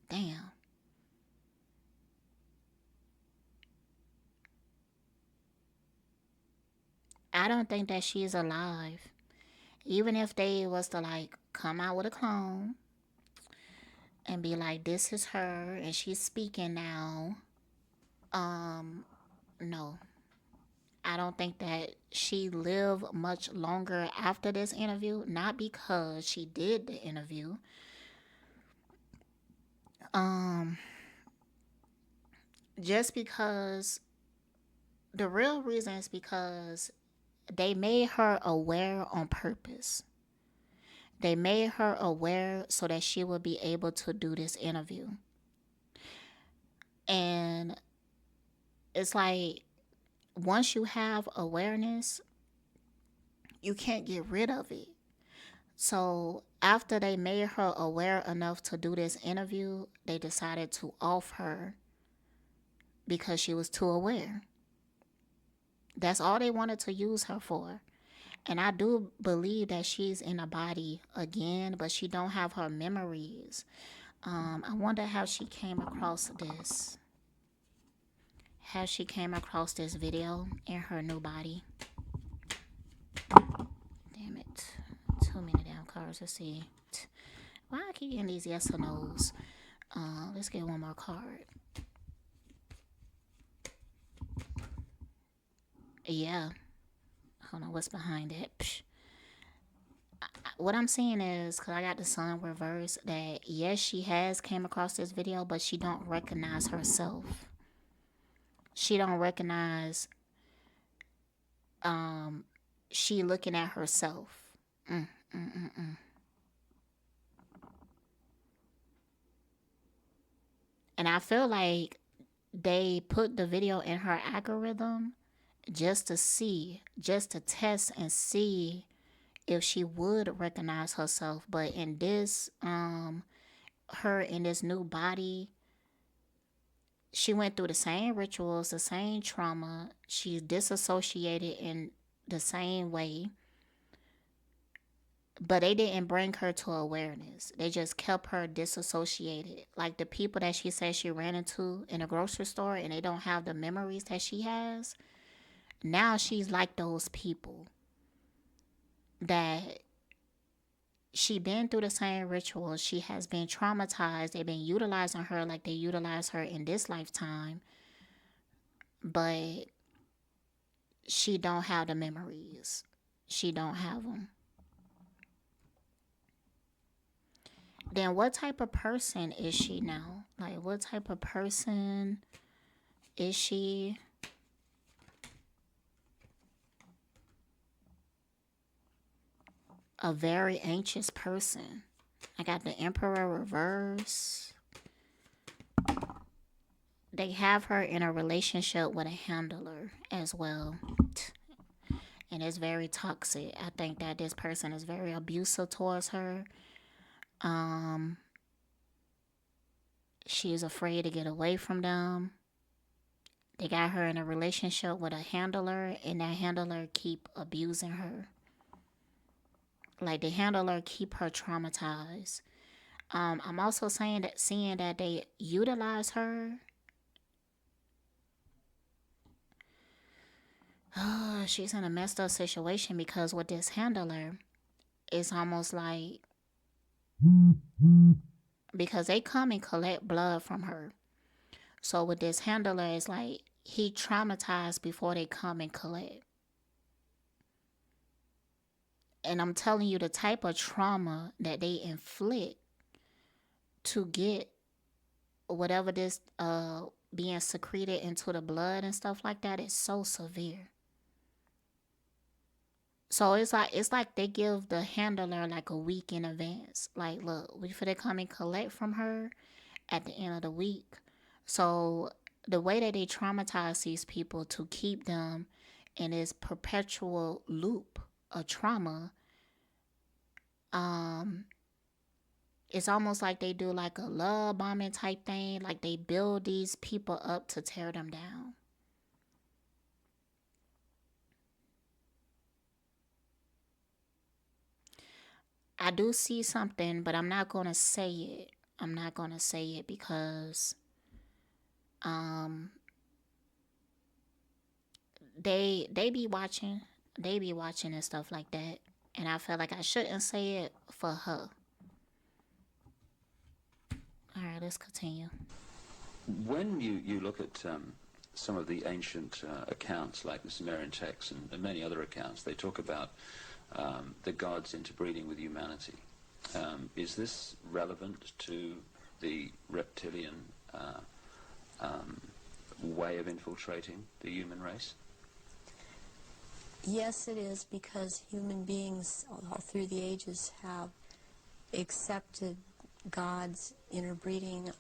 Damn. I don't think that she's alive. Even if they was to like come out with a clone and be like, this is her and she's speaking now. No. I don't think that she lived much longer after this interview. Not because she did the interview. Just because the real reason is because they made her aware on purpose. They made her aware so that she would be able to do this interview. And it's like, once you have awareness, you can't get rid of it. So after they made her aware enough to do this interview, they decided to off her because she was too aware. That's all they wanted to use her for. And I do believe that she's in a body again, but she don't have her memories. I wonder how she came across this. How she came across this video in her new body. Damn it. Too many damn cards. Let's see. Why I keep getting these yes or no's? Let's get one more card. Yeah. Hold on, what's behind it? Psh. What I'm seeing is, because I got the sun reversed, that yes, she has came across this video, but she don't recognize herself. She don't recognize she looking at herself. And I feel like they put the video in her algorithm just to see, just to test and see if she would recognize herself. But in this, her in this new body, she went through the same rituals, the same trauma. She's disassociated in the same way, but they didn't bring her to awareness. They just kept her disassociated. Like the people that she said she ran into in a grocery store and they don't have the memories that she has. Now she's like those people that she been through the same rituals. She has been traumatized. They've been utilizing her like they utilize her in this lifetime. But she don't have the memories. She don't have them. Then what type of person is she now? Like, what type of person is she? A very anxious person. I got the Emperor reverse. They have her in a relationship with a handler as well. And it's very toxic. I think that this person is very abusive towards her. She is afraid to get away from them. They got her in a relationship with a handler, and that handler keep abusing her. Like the handler keep her traumatized. I'm also seeing that they utilize her. She's in a messed up situation because with this handler, it's almost like because they come and collect blood from her. So with this handler, it's like he traumatized before they come and collect. And I'm telling you, the type of trauma that they inflict to get whatever this being secreted into the blood and stuff like that is so severe. So it's like they give the handler like a week in advance. Like, look, we finna come and collect from her at the end of the week. So the way that they traumatize these people to keep them in this perpetual loop of trauma, it's almost like they do like a love bombing type thing. Like they build these people up to tear them down. I do see something, but I'm not going to say it. I'm not going to say it because they be watching. They be watching and stuff like that. And I feel like I shouldn't say it for her. All right, let's continue. When you look at some of the ancient accounts, like the Sumerian texts and many other accounts, they talk about the gods interbreeding with humanity. Is this relevant to the reptilian way of infiltrating the human race? Yes, it is, because human beings all through the ages have accepted God's interbreeding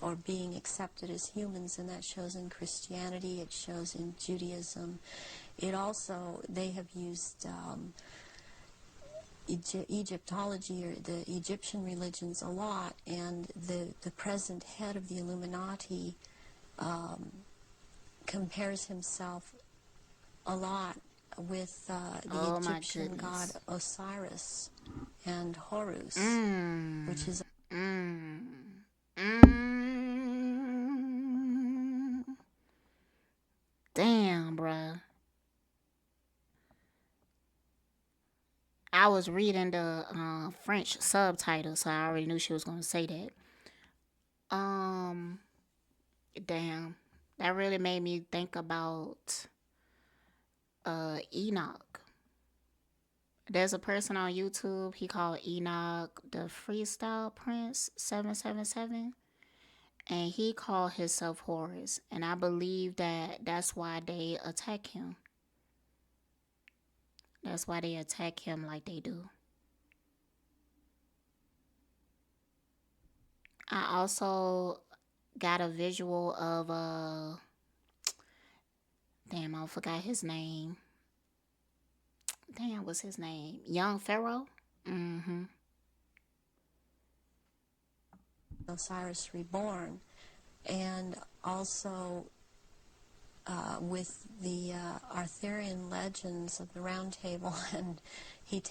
or being accepted as humans, and that shows in Christianity, it shows in Judaism. It also, they have used Egyptology or the Egyptian religions a lot, and the present head of the Illuminati compares himself a lot with the Egyptian god Osiris and Horus, which is Damn, bruh. I was reading the French subtitles, so I already knew she was going to say that. Damn. That really made me think about Enoch. There's a person on YouTube, he called Enoch the Freestyle Prince 777, and he called himself Horus, and I believe that that's why they attack him. That's why they attack him like they do. I also got a visual of Damn, I forgot his name. Damn, what's his name? Young Pharoh? Mm-hmm. Osiris reborn, and also with the Arthurian legends of the Round Table, and he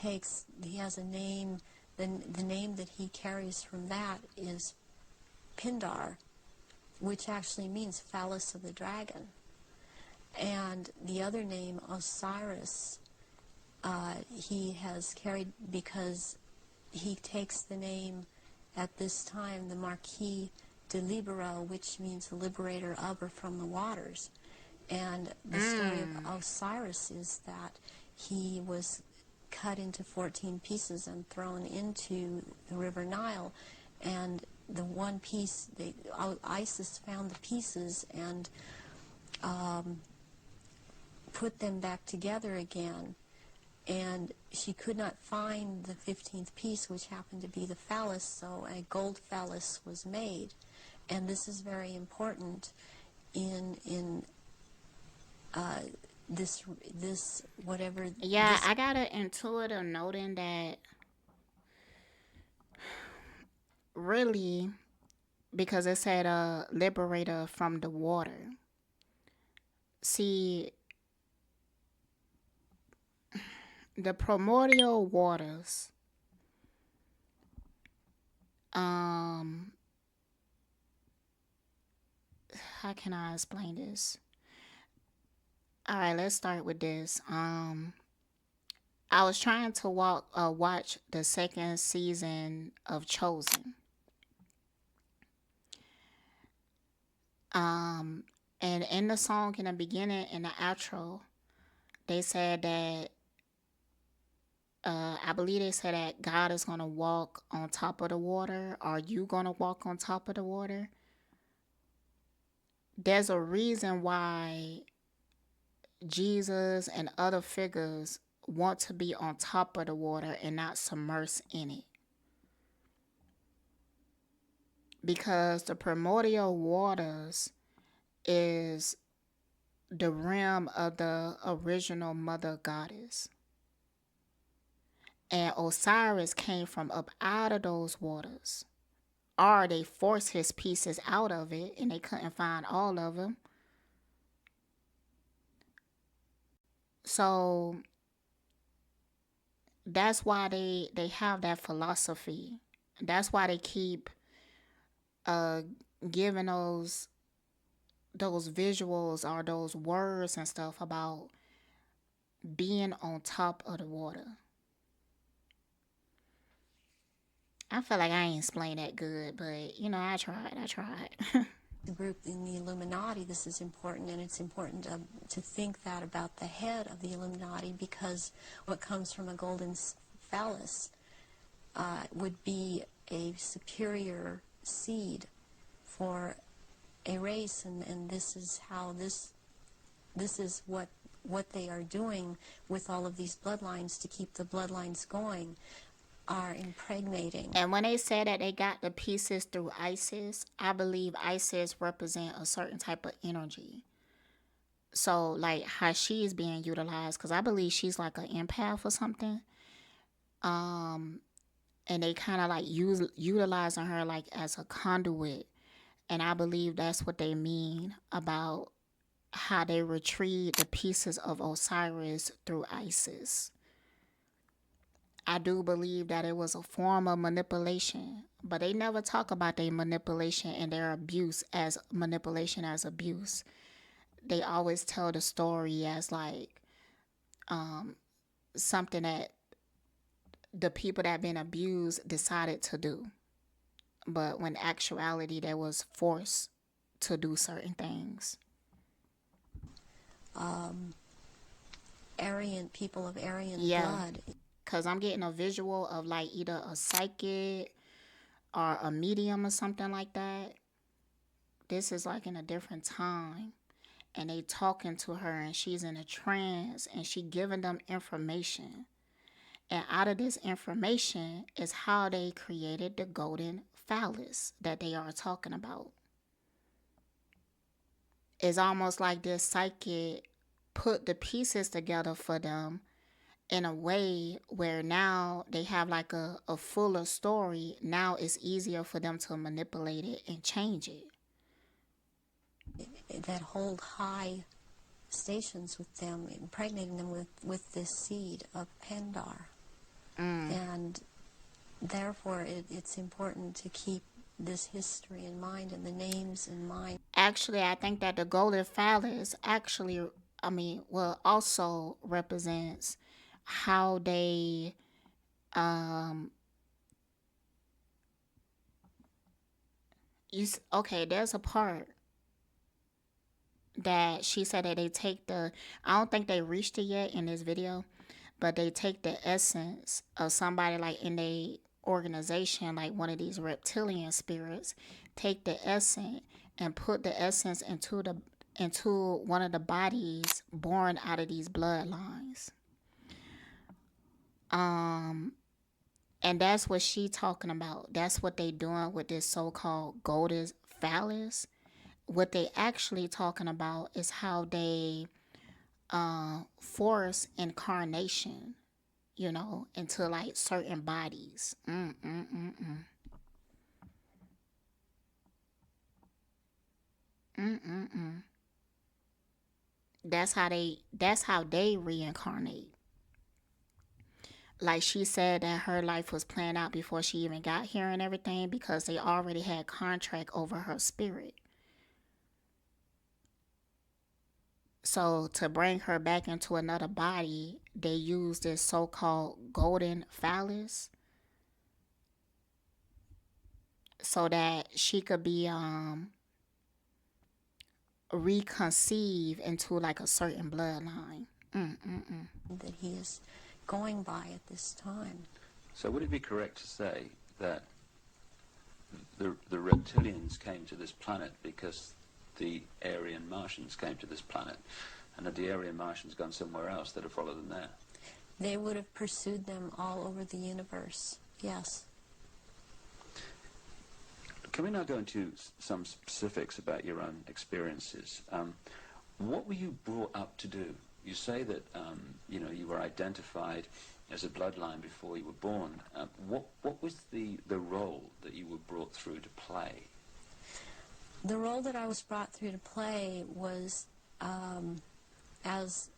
has a name. The name that he carries from that is Pindar, which actually means phallus of the dragon. And the other name, Osiris, he has carried because he takes the name at this time, the Marquis de Libero, which means liberator of or from the waters. And the story of Osiris is that he was cut into 14 pieces and thrown into the River Nile, and the one piece, Isis found the pieces and put them back together again, and she could not find the 15th piece, which happened to be the phallus, so a gold phallus was made. And this is very important in this whatever. Yeah, I got an intuitive noting that really, because it said a liberator from the water. See, the primordial waters, how can I explain this? All right, let's start with this. I was trying to watch the second season of Chosen. And in the song in the beginning, in the outro, they said that I believe they said that God is gonna walk on top of the water. Are you gonna walk on top of the water? There's a reason why Jesus and other figures want to be on top of the water and not submersed in it. Because the primordial waters is the realm of the original mother goddess. And Osiris came from up out of those waters. Or they forced his pieces out of it and they couldn't find all of them. So that's why they have that philosophy. That's why they keep giving those visuals or those words and stuff about being on top of the water. I feel like I ain't explained that good, but you know, I tried. The group in the Illuminati, this is important, and it's important to think that about the head of the Illuminati, because what comes from a golden phallus would be a superior seed for a race, and this is how this is what they are doing with all of these bloodlines to keep the bloodlines going, are impregnating. And when they said that they got the pieces through Isis, I believe Isis represent a certain type of energy. So like how she's being utilized, because I believe she's like an empath or something. And they kind of like utilizing her like as a conduit. And I believe that's what they mean about how they retrieve the pieces of Osiris through Isis. I do believe that it was a form of manipulation, but they never talk about their manipulation and their abuse as manipulation as abuse. They always tell the story as like something that the people that been abused decided to do. But when actuality, they was forced to do certain things. Aryan, people of Aryan blood. Because I'm getting a visual of like either a psychic or a medium or something like that. This is like in a different time. And they talking to her and she's in a trance and she giving them information. And out of this information is how they created the golden phallus that they are talking about. It's almost like this psychic put the pieces together for them in a way where now they have like a fuller story. Now it's easier for them to manipulate it and change it. That hold high stations with them, impregnating them with this seed of Pendar. And therefore it's important to keep this history in mind and the names in mind. Actually, I think that the golden phallus actually, also represents how they, there's a part that she said that they take I don't think they reached it yet in this video, but they take the essence of somebody like in a organization, like one of these reptilian spirits, take the essence and put the essence into one of the bodies born out of these bloodlines. And that's what she talking about. That's what they doing with this so-called golden phallus. What they actually talking about is how they force incarnation, into like certain bodies. That's how they reincarnate. Like she said that her life was planned out before she even got here and everything, because they already had contract over her spirit. So to bring her back into another body, they use this so-called golden phallus so that she could be reconceived into like a certain bloodline. That he is going by at this time. So would it be correct to say that the reptilians came to this planet because the Aryan Martians came to this planet, and had the Aryan Martians gone somewhere else, they'd have followed them there? They would have pursued them all over the universe, yes. Can we now go into some specifics about your own experiences? What were you brought up to do? You say that you were identified as a bloodline before you were born. What was the role that you were brought through to play? The role that I was brought through to play was, as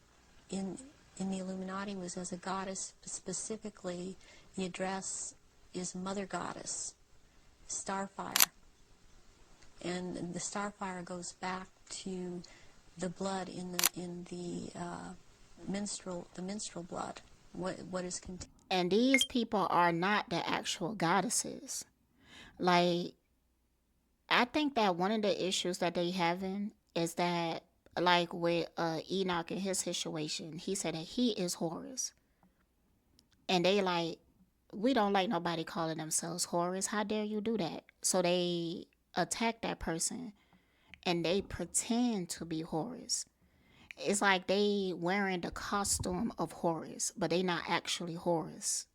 in the Illuminati, was as a goddess. Specifically, the address is Mother Goddess, Starfire. And the Starfire goes back to the blood in the menstrual blood. What is contained. And these people are not the actual goddesses. Like, I think that one of the issues that they having is that, like with Enoch and his situation, he said that he is Horus. And they like, we don't like nobody calling themselves Horus. How dare you do that? So they attack that person and they pretend to be Horus. It's like they wearing the costume of Horus, but they not actually Horus.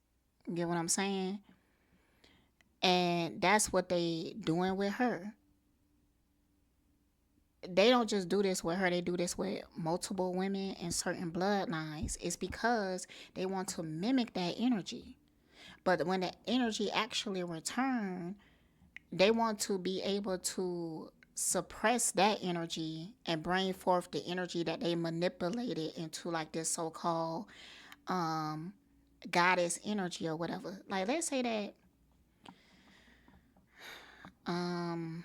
You get what I'm saying? And that's what they doing with her. They don't just do this with her. They do this with multiple women and certain bloodlines. It's because they want to mimic that energy. But when the energy actually return, they want to be able to suppress that energy and bring forth the energy that they manipulated into like this so-called goddess energy or whatever. Like, let's say that alright,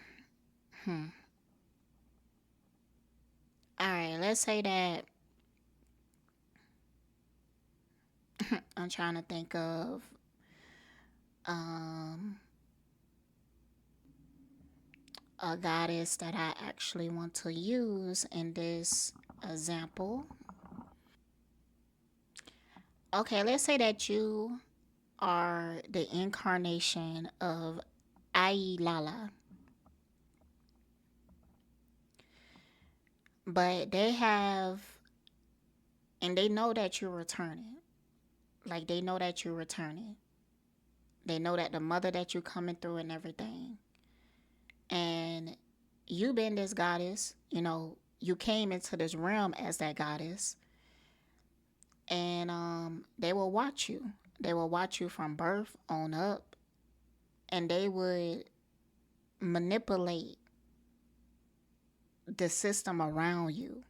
let's say that I'm trying to think of a goddess that I actually want to use in this example. Okay, let's say that you are the incarnation of Ailala. But they have, and they know that you're returning. Like, they know that you're returning. They know that the mother that you're coming through and everything. And you been this goddess, you came into this realm as that goddess, and they will watch you. They will watch you from birth on up, and they would manipulate the system around you.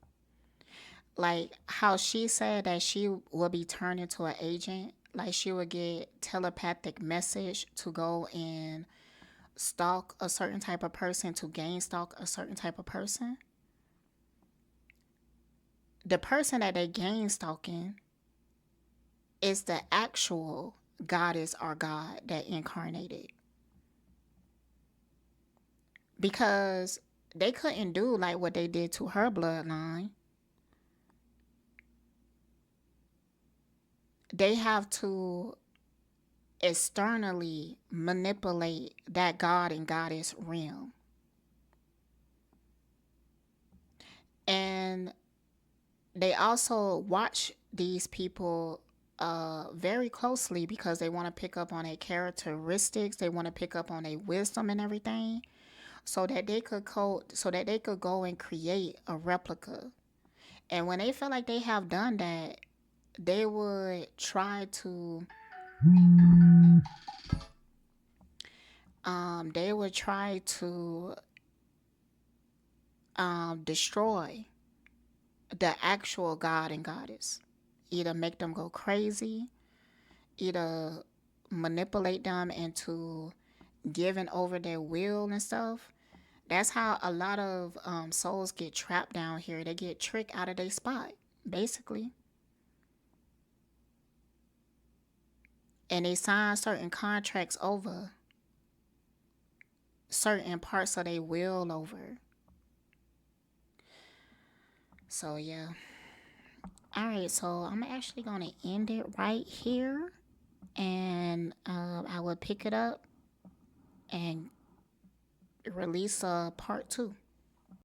Like how she said that she will be turned into an agent. Like she would get telepathic message to go and stalk a certain type of person, to gain stalk a certain type of person. The person that they gain stalking is the actual goddess or god that incarnated. Because they couldn't do like what they did to her bloodline. They have to externally manipulate that god and goddess realm. And they also watch these people very closely because they want to pick up on their characteristics. They want to pick up on their wisdom and everything, so that they could go and create a replica. And when they feel like they have done that, they would try to destroy the actual god and goddess. Either make them go crazy, either manipulate them into giving over their will and stuff. That's how a lot of souls get trapped down here. They get tricked out of their spot, basically. And they sign certain contracts over certain parts of their will over. So, yeah. Alright, so I'm actually going to end it right here. And I will pick it up and release part 2.